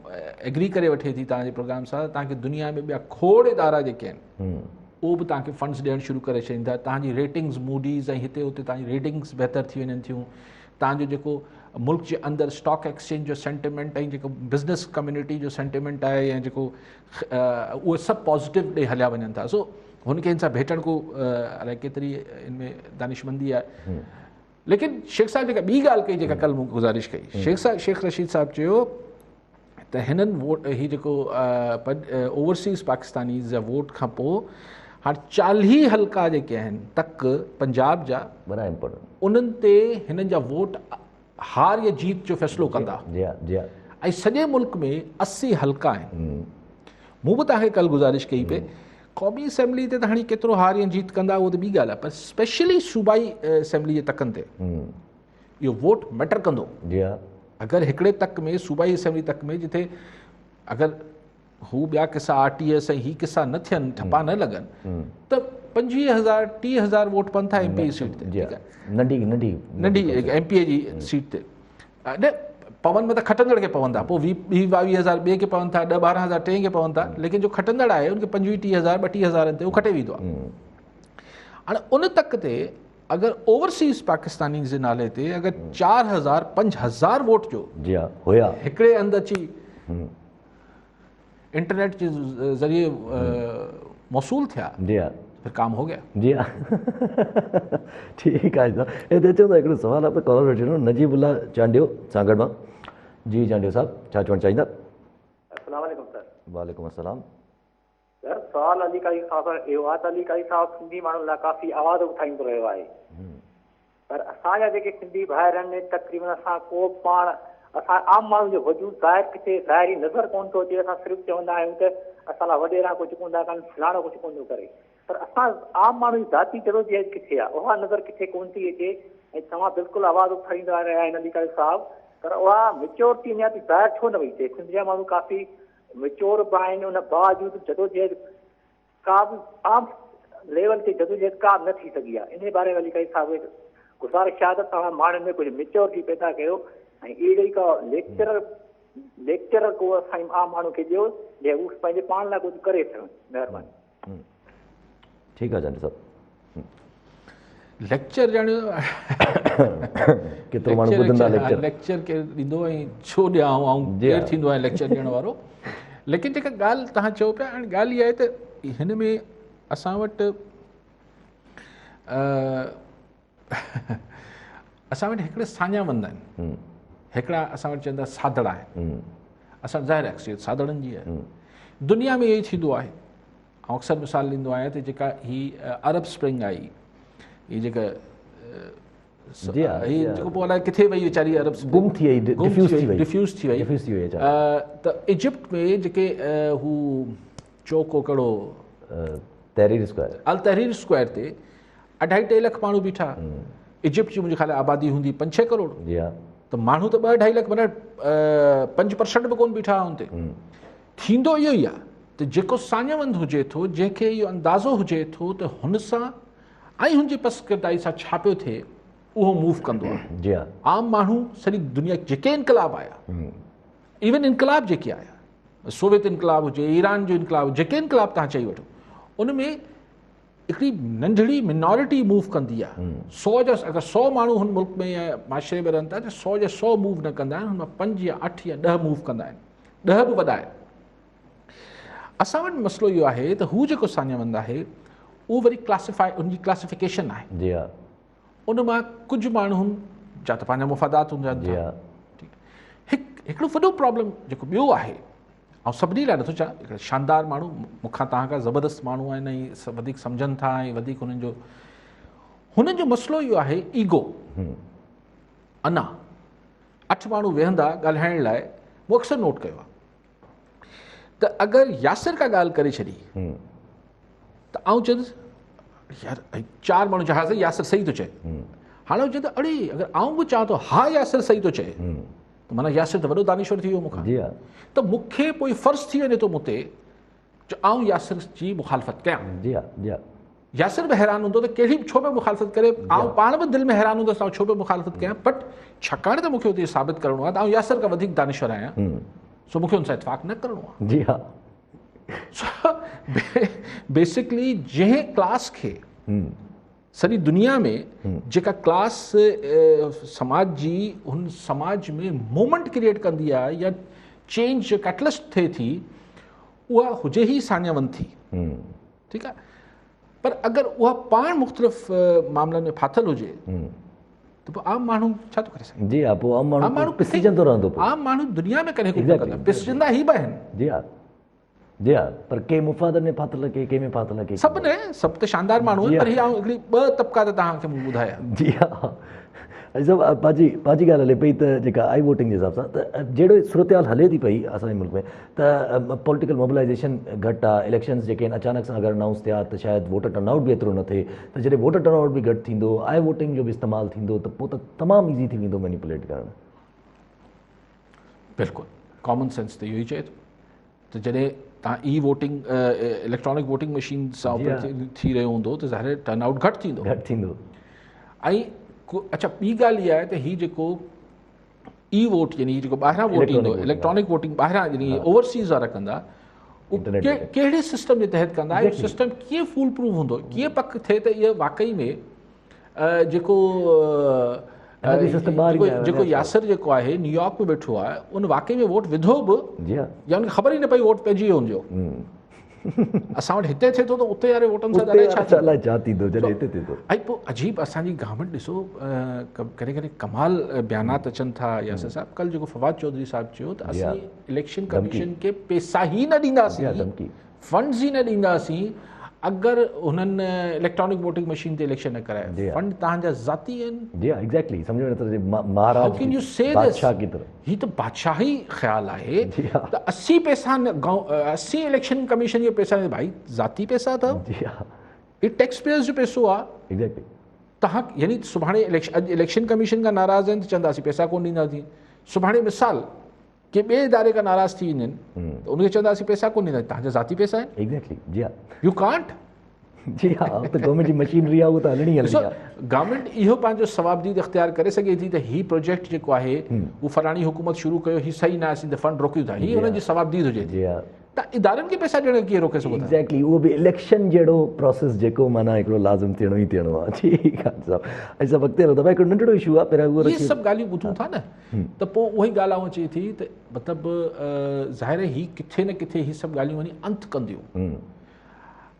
एग्री करे वठे थी तव्हांजे प्रोग्राम सां, तव्हांखे दुनिया में ॿिया खोड़ इदारा जेके आहिनि उहो बि तव्हांखे फंड्स ॾियणु शुरू करे छॾीनि था। तव्हांजी रेटिंग्स मूडीज़ ऐं हिते हुते तव्हांजी रेटिंग्स बहितर थी वञनि थियूं। तव्हांजो जेको मुल्क जे अंदरि स्टॉक एक्सचेंज जो सेंटिमेंट ऐं जेको बिज़नेस कम्यूनिटी जो सेंटिमेंट आहे ऐं जेको उहे सभु पॉज़िटिव ॾे हलिया वञनि था। सो हुनखे हिन सां भेटण को अलाए केतिरी हिन में दानिशमंदी आहे। लेकिन शेख साहिबु जेका ॿी ॻाल्हि कई, जेका कल्ह मूं गुज़ारिश कई, शेख रशीद साहिबु चयो त हिननि वोट हीउ जेको ओवरसीज़ पाकिस्तानीज़ जा वोट खां पोइ हाणे 40 हल्का जेके आहिनि तक पंजाब जा बड़ा इम्पोर्टेंट, उन्हनि ते हिननि जा वोट हार या जीत जो फ़ैसिलो कंदा। ऐं सॼे मुल्क में 80 हल्का आहिनि। मूं बि तव्हांखे कल्ह गुज़ारिश कई पे, क़ौमी असेंबली ते त हाणे केतिरो हार या जीत कंदा उहो त ॿी ॻाल्हि आहे, पर स्पेशली सूबाई असेंबली जे तकनि ते इहो वोट मैटर कंदो। अगरि हिकिड़े तक में सूबाई असेंबली तक में जिथे अगरि हू ॿिया किसा RTS ऐं ही किसा न थियनि, ठपा न लॻनि, त 25,000-30,000 वोट पवनि था MPA सीट ते, नंढी MPA जी सीट ते। न पवन में त खटंदड़ खे पवंदा, पोइ 20-22,000 ॿिए खे पवनि था, 10-12,000 टे खे पवनि था, लेकिन जो खटंदड़ आहे उनखे 25-30,000 32,000 ते उहो खटे वेंदो आहे। हाणे उन तक ते अगरि ओवरसीज़ पाकिस्तानी जे नाले ते अगरि 4,000-5,000 वोट जो हिकिड़े हंधि अची इंटरनेट जे ज़रिए मौसूल थिया, फिर काम हो गया। जी हा, ठीकु आहे साहब। हिते चवंदा हिकिड़ो सुवालु आहे, कॉलर वठिणो, नजीबुल्ला चांडियो सागर मां। जी चांडियो साहब, छा चवणु चाहींदा? अस्सलाम वालेकुम सर। वालेकुम अस्सलाम। सर सवाल अली काई साहब इहो आहे त अली काई साहब सिंधी माण्हुनि लाइ काफ़ी आवाज़ उठाईंदो रहियो आहे, पर असांजा जेके सिंधी भाइर आहिनि तक़रीबन असां को पाण असां आम माण्हुनि जो वजूद ज़ाहिर किथे ज़ाहिरी नज़र कोन थो अचे। असां सिर्फ़ु चवंदा आहियूं त असां लाइ वॾेरा कुझु कोन था कनि, फलाणो कुझु कोन थो करे, पर असां आम माण्हू जी ज़ाती जदोजहद किथे आहे, उहा नज़र किथे कोन थी अचे। ऐं तव्हां बिल्कुलु आवाज़ उठाईंदा रहिया आहिनि अली काई साहब, पर उहा मेच्योर थी अञा ज़ाहिर छो न वई थिए। सिंध जा माण्हू काफ़ी मेच्योर बि आहिनि, उन बावजूदि जदोजहद का बि आम लेवल ते जदोजहद का न थी सघी आहे। इन बारे में अली काई साहब गुज़ारिश आहे त तव्हां माण्हुनि में कुझु मेच्योरिटी पैदा कयो ऐं अहिड़ी का लेक्चर को असां आम माण्हू खे ॾियो जंहिं हू पंहिंजे पाण लाइ कुझु करे सघनि। महिरबानी। ठीकु आहे जानी साहब। लेक्चर ॼण केतिरो माण्हू ॿुधंदा लेक्चर लेक्चर केरु ॾींदो ऐं छो ॾियां ऐं केरु थींदो आहे लेक्चर ॾियण वारो। लेकिन जेका ॻाल्हि तव्हां चओ पिया, हाणे ॻाल्हि इहा आहे त हिन में असां वटि हिकिड़े साञावंद आहिनि, हिकिड़ा असां वटि चवंदा सादड़ आहे। असां ज़ाहिर एक्सियत सादड़नि जी आहे। दुनिया में इहो ई थींदो आहे। ऐं अक्सर मिसाल ॾींदो आहियां त जेका हीअ अरब स्प्रिंग आई, हीअ जेका जेको पोइ अलाए किथे वई वीचारी अरब गुम थी वई, डिफ्यूज़ थी वई। त इजिप्ट में जेके हू चौको कहिड़ो तहरीर स्क्वायर, अल तहरीर स्क्वायर ते 2.5-3 लख माण्हू बीठा। इजिप्ट जी मुंहिंजे ख़्याल आबादी हूंदी 5-6 करोड़, त माण्हू त 2-2.5 लख माना 5% बि कोन बीठा हुन ते। थींदो इहो ई आहे त जेको साञवंद हुजे थो, जंहिंखे इहो अंदाज़ो हुजे थो त हुन सां ऐं हुनजी पसकिरदाई सां छा पियो थिए, उहो मूव कंदो आहे। आम माण्हू सॼी दुनिया जेके इनकलाब आया, इवन इनकलाब जेके आया, सोवियत इनकलाब हुजे, ईरान जो इनकलाब, जेके इनकलाब तव्हां चई वठो, उन में हिकिड़ी नंढड़ी मिनॉरिटी मूव कंदी आहे। 100 जा अगरि 100 माण्हू हुन मुल्क में या माशरे में रहनि था त 100 जा 100 मूव न कंदा आहिनि, हुन मां 5 या 8 या 10 मूव कंदा आहिनि, 10 बि वॾा आहिनि। असां वटि मसइलो इहो आहे त हू जेको साञवंद आहे उहो वरी उनजी क्लासिफिकेशन आहे। उन मां कुझु माण्हुनि जा त पंहिंजा मुफ़ादात हूंदा आहिनि। हिकिड़ो वॾो प्रॉब्लम जेको ॿियो आहे, ऐं सभिनी लाइ नथो चवां, हिकिड़ा शानदार माण्हू मूंखां तव्हां खां ज़बरदस्त माण्हू आहिनि ऐं वधीक सम्झनि था ऐं वधीक हुननि जो मसइलो इहो आहे ईगो। अञा 8 माण्हू वेहंदा ॻाल्हाइण लाइ, मूं अक्सर नोट कयो आहे त अगरि यासिर का ॻाल्हि करे छॾी त आउं चवंदुसि यार 4 माण्हू जहाज़ यासिर सही थो चए। हाणे हू चवंदो अड़े अगरि आउं बि चवां थो हा यासिर सही थो चए, त माना यासिर त वॾो दानिश्वर थी वियो मूंखां। त मूंखे पोइ फ़र्ज़ु थी वञे थो मूं ते जो आउं यासिर जी मुखालफ़त कयां। यासिर बि हैरान हूंदो त कहिड़ी छो पियो मुखालफ़त करे, आउं पाण बि दिलि में हैरान हूंदुसि आउं छो पियो मुखालफ़त कयां, बट छाकाणि त मूंखे हुते साबित करिणो आहे त आउं यासिर खां वधीक दानिश्वर आहियां, सो मूंखे हुन सां इतफ़ाक़ न करिणो आहे। बेसिकली जंहिं क्लास खे सॼी दुनिया में जेका क्लास समाज जी हुन समाज में मोमेंट क्रिएट कंदी आहे या चेंज जो कैटलिस्ट थिए थी, उहा हुजे ई साञवंद थी। ठीकु आहे, पर अगरि उहा पाण मुख़्तलिफ़ मामलनि में फाथल हुजे त पोइ आम माण्हू छा थो करे सघे। आम माण्हू दुनिया में कॾहिं पिसजंदा ई बि आहिनि। पर के मुफ़ादत में फाथल, के में फाथल, के सभु न, सभु त शानदार माण्हू आहिनि, पर हीअ हिकिड़ी 2 तबक़ा त तव्हांखे मूं ॿुधाया। जी हा, पंहिंजी ॻाल्हि हले पई त जेका आई वोटिंग जे हिसाब सां त जहिड़ो सूरत हाल हले थी पई असांजे मुल्क में त पॉलिटिकल मोबिलाइज़ेशन घटि आहे। इलेक्शन्स जेके आहिनि अचानक सां अगरि अनाउंस थिया त शायदि वोटर टर्नआउट बि एतिरो न थिए, त जॾहिं वोटर टर्नआउट बि घटि थींदो, आई वोटिंग जो बि इस्तेमालु थींदो, त पोइ त तमामु ईज़ी थी वेंदो मैनिपुलेट करणु। बिल्कुलु कॉमन सेंस त इहो ई चए थो त जॾहिं तव्हां e voting electronic voting machine सां थी रहियो हूंदो त ज़ाहिर टर्नआउट घटि थींदो। ऐं अच्छा ॿी ॻाल्हि इहा आहे त हीउ जेको ई वोट यानी जेको ॿाहिरां वोट ईंदो, इलेक्ट्रॉनिक वोटिंग ॿाहिरां यानी ओवरसीज़ वारा कंदा, कहिड़े सिस्टम जे तहत कंदा, इहो सिस्टम कीअं फूल प्रूफ हूंदो, कीअं पक थिए त इहा वाकई में जेको जेको यासिर जेको आहे न्यूयॉर्क में वेठो आहे उन वाकई में वोट विधो बि या उनखे ख़बर ई न पई वोट पइजी वियो हुनजो। असां वटि हिते थिए थो त उते वारे वोटनि सां उते ॾाढा छा अलाए छा थींदो जॾहिं हिते थिए थो। ऐं पोइ अजीब असांजी गवर्नमेंट ॾिसो कॾहिं कॾहिं कमाल बयानात अचनि था यासिर साहिबु। कल्ह जेको फवाद चौधरी साहिबु चयो त जी हा। असीं इलेक्शन कमीशन खे पैसा ई न ॾींदासीं, धमकी। फंड्स ई न ॾींदासीं अगरि हुननि इलेक्ट्रॉनिक वोटिंग मशीन ते इलेक्शन न जी कराए। हा। फंड तव्हांजा ज़ाती आहिनि। जी हा, एग्जैक्टली, सम्झ में नथो अचे। How Maharaj can you say this? बादशाह की तरह। ही त बादशाही ख़्यालु आहे जी हा। त 80 पैसा न 80 इलेक्शन कमीशन जो पैसा भाई ज़ाती पैसा अथव, जी हा, ही टैक्स पेयर्स जो पैसो आहे। एग्जैक्टली। तव्हां यानी सुभाणे अॼु इलेक्शन कमीशन खां नाराज़ आहिनि त चवंदासीं पैसा कोन ॾींदासीं। सुभाणे मिसाल के ॿिए इदारे खां नाराज़ थी वञनि त उनखे चवंदासीं पैसा कोन ॾींदासीं, तव्हांजा ज़ाती पैसा आहिनि। एग्जैक्टली, जी हा। U can't. जी हा, त गवर्नमेंट जी मशीनरी आहे उहो त हलणी ॾिसो आहे। गवर्नमेंट इहो पंहिंजो सवाबदीद इख़्तियार करे सघे थी त ही प्रोजेक्ट जेको आहे उहो फलाणी हुकूमत शुरू कयो, ही सही न आहे, असीं त फंड रोकियूं था, ही हुननि जी सवाबदीद हुजे थी। जी हा, त इदारनि खे पैसा ॾियण कीअं रोके सघो था? एग्जैक्टली, उहो बि इलेक्शन जहिड़ो प्रोसेस जेको माना हिकिड़ो लाज़िम थियणो ई थियणो आहे। ठीकु आहे साहब, ऐं सभु अॻिते हलो था। भाई हिकिड़ो नंढिड़ो इशू आहे, पहिरियों उहो इहे सभु ॻाल्हियूं ॿुधूं था न त पोइ उहा ई ॻाल्हि आऊं अचे थी त मतिलबु ज़ाहिर ही किथे न किथे ही सभु ॻाल्हियूं वञी अंत कंदियूं।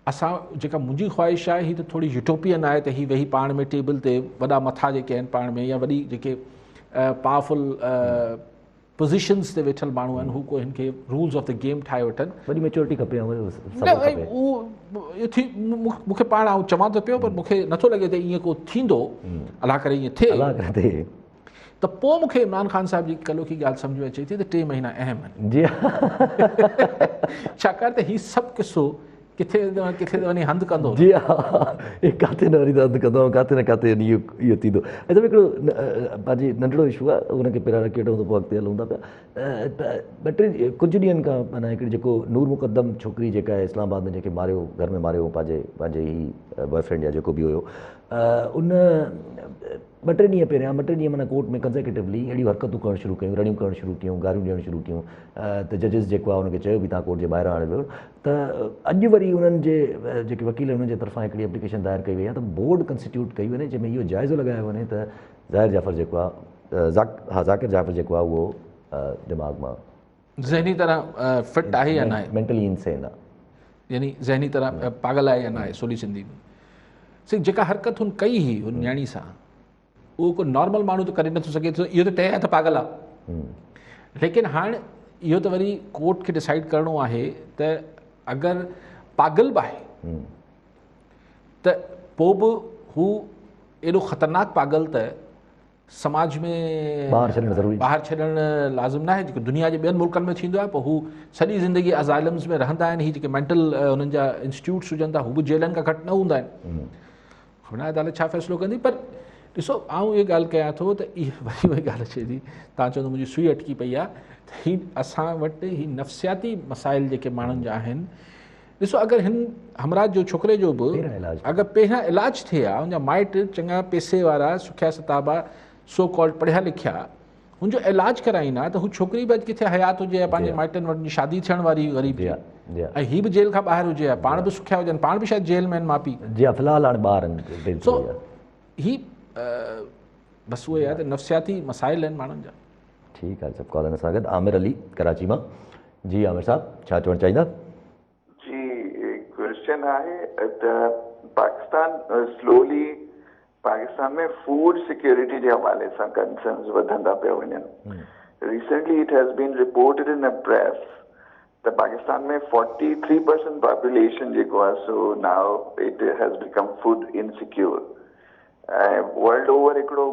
असां जेका मुंहिंजी ख़्वाहिश आहे ही त थोरी यूटोपियन आहे त ही वेही पाण में टेबल ते वॾा मथा जेके आहिनि पाण में, या वॾी जेके पावरफुल पोज़ीशन्स ते वेठल माण्हू आहिनि, हू को हिन खे रूल्स ऑफ द गेम ठाहे वठनि। वॾी मेच्योरिटी खपे, मूंखे पाण आउं चवां थो पियो, पर मूंखे नथो लॻे त ईअं को थींदो, अलाह करे ईअं थिए। त पोइ मूंखे इमरान ख़ान साहिब जी कल्ह की ॻाल्हि सम्झ में अचे थी त 3 महीना अहम आहिनि। जी हा, छाकाणि त हीउ सभु किसो किथे किथे वञी हंधि कंदो। जी हा, किथे न वरी त हंधि कंदो, किथे न किथे इहो थींदो। ऐं सभु हिकिड़ो पंहिंजी नंढिड़ो इशू आहे, हुनखे पहिरियां रखी वठूं त पोइ अॻिते हलूं था पिया। 2-3 कुझु ॾींहंनि खां माना हिकिड़ी जेको नूर मुक़दम छोकिरी जेका आहे इस्लामाबाद में, जेके मारियो, घर में मारियो पंहिंजे ई बॉयफ्रेंड या जेको बि हुयो, उन 2-3 ॾींहं पहिरियां 2-3 ॾींहं माना कोर्ट में कंसेक्यूटिवली अहिड़ियूं हरकतूं करणु शुरू कयूं, रड़ियूं करणु शुरू कयूं, गारियूं ॾियणु शुरू कयूं। त जजिस जेको आहे हुनखे चयो बि तव्हां कोर्ट जे ॿाहिरां आणे वियो। त अॼु वरी उन्हनि जे जेके वकील हुननि जे तरफ़ां हिकिड़ी एप्लीकेशन दायर कई वई आहे त बोर्ड कंस्टिट्यूट कई वञे, जंहिंमें इहो जाइज़ो लॻायो वञे त ज़ाहिर जाफ़र जेको आहे ज़ाकिर जाफ़र जेको आहे उहो दिमाग़ मां ज़हनी तरह फिट आहे या न आहे, मेंटली इंसेन आहे, यानी ज़हनी तरह पागल आहे या न आहे। सोली सिंधी में जेका हरकत हुन कई हुई हुन न्याणी सां, उहो को नॉर्मल माण्हू त करे नथो सघे, इहो त तय आहे त पागल आहे। लेकिन हाणे इहो त वरी कोर्ट खे डिसाइड करिणो आहे त अगरि पागल बि आहे त पोइ बि हू एॾो ख़तरनाक पागल त समाज में ॿाहिरि छॾणु लाज़िम न आहे। जेको दुनिया जे ॿियनि मुल्कनि में थींदो आहे, पोइ हू सॼी ज़िंदगी अज़ाइलम्स में रहंदा आहिनि। हीअ जेके मेंटल हुननि जा इंस्टीट्यूट्स हुजनि था, हू बि जेलनि खां घटि न हूंदा आहिनि। हुन अदालत छा फ़ैसिलो कंदी? पर ॾिसो, आउं इहा ॻाल्हि कयां थो त इहा वरी उहा ॻाल्हि अचे थी, तव्हां चवंदो मुंहिंजी सुई अटकी पई आहे त हीअ असां वटि हीअ नफ़्सियाती मसाइल जेके माण्हुनि जा आहिनि। ॾिसो, अगरि हिन हमराज जो छोकिरे जो बि अगरि पहिरियां इलाजु थिए आहे, हुनजा माइट चङा पैसे वारा सुखिया सताबा सो कॉल्ड पढ़िया लिखिया, हुनजो इलाजु कराईंदा त हू छोकिरी बि अॼु किथे हयात हुजे, पंहिंजे माइटनि वटि शादी थियण वारी ग़रीब, ऐं हीअ बि जेल खां ॿाहिरि हुजे, पाण बि सुखिया हुजनि, पाण बि शायदि जेल में आहिनि माउ पीउ। जी हा, फ़िलहालु हाणे ॿार आहिनि। सो ही बसि उहो आहे त नफ़्सियाती मसाइल आहिनि माण्हुनि जा। ठीकु आहे, सभु कॉलनि सां गॾु आमिर अली कराची मां। जी आमिर साहब, छा चवणु चाहींदा? जी, क्वेश्चन आहे त पाकिस्तान स्लोली पाकिस्तान में फूड सिक्योरिटी के हवाले से कंसर्न्स वधंदा पिया वञनि। Recently it has been reported in the press त पाकिस्तान में 43% पॉपुलेशन जेको आहे so now it has become food insecure. World over हिकिड़ो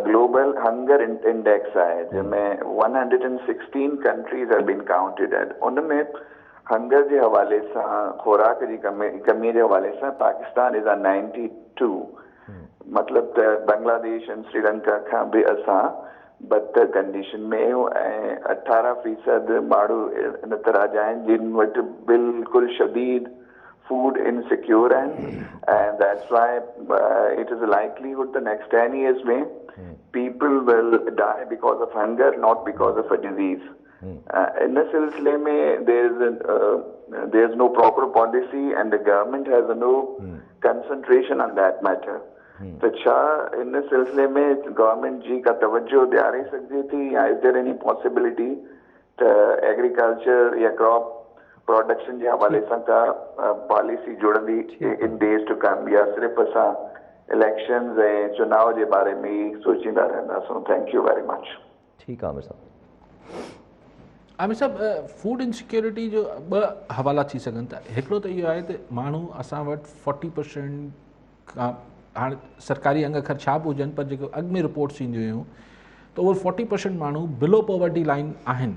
ग्लोबल हंगर इंडेक्स आहे जंहिंमें 116 countries have been counted at. उनमें हंगर जे हवाले सां, खुराक जी कमी जे हवाले सां पाकिस्तान इज़ 92। मतलब त बांग्लादेश ऐं श्रीलंका खां बि असां बदतर कंडीशन में आहियूं, ऐं 18% माण्हू इन तरह जा आहिनि जिन वटि बिल्कुलु शदीद फूड इनसिक्योर आहिनि। And that's why it is a likelihood the next 10 years में people will die because of hunger, not because of a disease. इन सिलसिले में there is no proper policy and the government has no concentration on that matter। तो छा इन सिलसिले में government जी का तवज्जो ॾियारे सघिजे थी, या इज़ देयर एनी पॉसिबिलिटी त एग्रीकल्चर या क्रॉप प्रोडक्शन जे हवाले सां का पॉलिसी जुड़ंदी इन डेज टू कम, या सिर्फ़ु असां इलेक्शंस ऐं चुनाव जे बारे में ई सोचींदा रहंदासीं? Thank U very much. ठीकु आहे आमिर साहब। आमिर साहब, फूड इनसिक्योरिटी जो ॿ हवाला थी सघनि था। हिकिड़ो त इहो आहे त माण्हू असां वटि 40% खां, हाणे सरकारी अंग अखर छा बि हुजनि, पर जेको अॻु में रिपोर्ट्स ईंदियूं हुयूं त उहे 40% माण्हू बिलो पॉवर्टी लाइन आहिनि।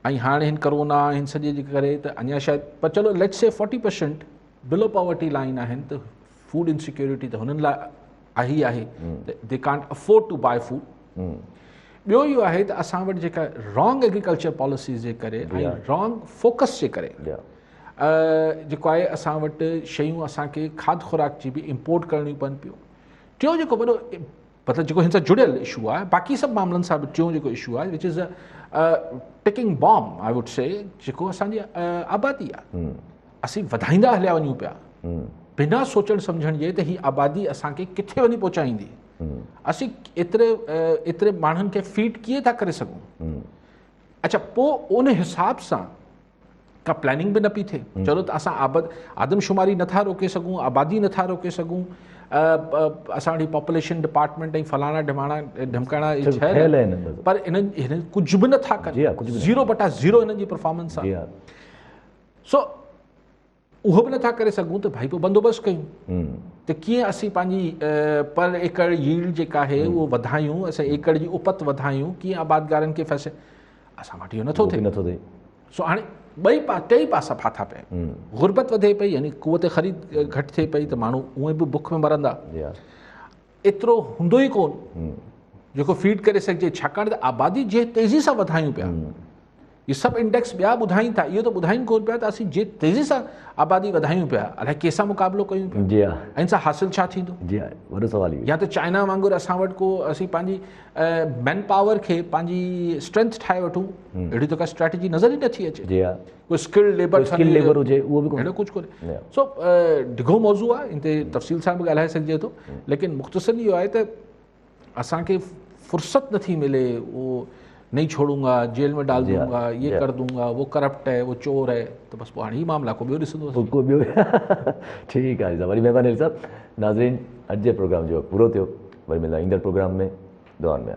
ऐं हाणे हिन करोना हिन सॼे जे करे त अञा शायदि, पर चलो लेट्स से 40% बिलो पॉवर्टी लाइन आहिनि, त फूड इनसिक्योरिटी त हुननि लाइ आहे ई आहे, त they can't afford to buy food. ॿियो इहो आहे त असां वटि जेका रॉन्ग एग्रीकल्चर पॉलिसीज़ जे करे ऐं रॉन्ग फोकस जे करे जेको आहे असां वटि शयूं असांखे खाद खुराक जी बि इम्पोर्ट करणियूं पवनि पियूं। टियों जेको वॾो मतिलबु जेको हिन सां जुड़ियल इशू आहे, बाक़ी सभु मामलनि सां बि टियों जेको इशू आहे which is ticking bomb I would say, जेको असांजी आबादी आहे। असीं वधाईंदा हलिया वञूं पिया बिना सोचण सम्झण जे त हीअ आबादी असांखे किथे वञी पहुचाईंदी। असीं एतिरे माण्हुनि खे फीड कीअं था करे सघूं? अच्छा, पोइ उन हिसाब सां का प्लानिंग बि न पई थिए। चलो त असां आदमशुमारी नथा रोके सघूं, आबादी नथा रोके सघूं, असां वटि पॉपुलेशन डिपार्टमेंट ऐं फलाणा ढमकाणा ठहियल आहिनि, पर हिन कुझु बि नथा कनि। 0/0 हिननि जी परफॉर्मेंस आहे। सो उहो बि नथा करे सघूं त भाई पोइ बंदोबस्तु कयूं त कीअं असीं पंहिंजी पर एकड़ यील्ड जेका आहे उहो वधायूं, असां एकड़ जी उपत वधायूं, कीअं आबादगारनि खे फैसे। असां वटि इहो नथो थिए। सो हाणे टई पासा फाथा पिया आहिनि। गुरबत वधे पई, यानी कुवत ख़रीद घटि थिए पई, त माण्हू उहे बि बुख में मरंदा। एतिरो हूंदो ई कोन जेको फीड करे सघिजे, छाकाणि त आबादी जे तेज़ी सां वधायूं पिया। इहे सभु इंडेक्स ॿिया ॿुधाइनि था, इहो त ॿुधाइनि कोन पिया त असीं जे तेज़ी सां आबादी वधायूं पिया, अलाए कंहिंसां मुक़ाबिलो कयूं पिया, ऐं सां हासिलु छा थींदो? वॾो सवाल इहो। या त चाइना वांगुरु असां वटि को असीं पंहिंजी मैन पावर खे पंहिंजी स्ट्रेंथ ठाहे वठूं, अहिड़ी त का स्ट्रेटजी नज़र ई नथी अचे। कोई स्किल्ड लेबर हुजे, उहो बि अहिड़ो कुझु कोन्हे। सो डिघो मौज़ू आहे, इन ते तफ़सील सां बि ॻाल्हाए सघिजे थो, लेकिन मुख़्तसर इहो आहे त असांखे फ़ुर्सत नथी मिले। उहो नहीं छोड़ूंगा, जेल में डाल दूंगा, ये कर दूंगा, वो करप्ट है, वो चोर है, तो बस हाणे ही मामला को ॿियो ॾिसंदो को ॿियो। ठीकु आहे, वरी महिरबानी साहब। नाज़रीन, अॼु जे प्रोग्राम जो पूरो थियो, वरी मिलंदा ईंदड़ प्रोग्राम में। दुआनि में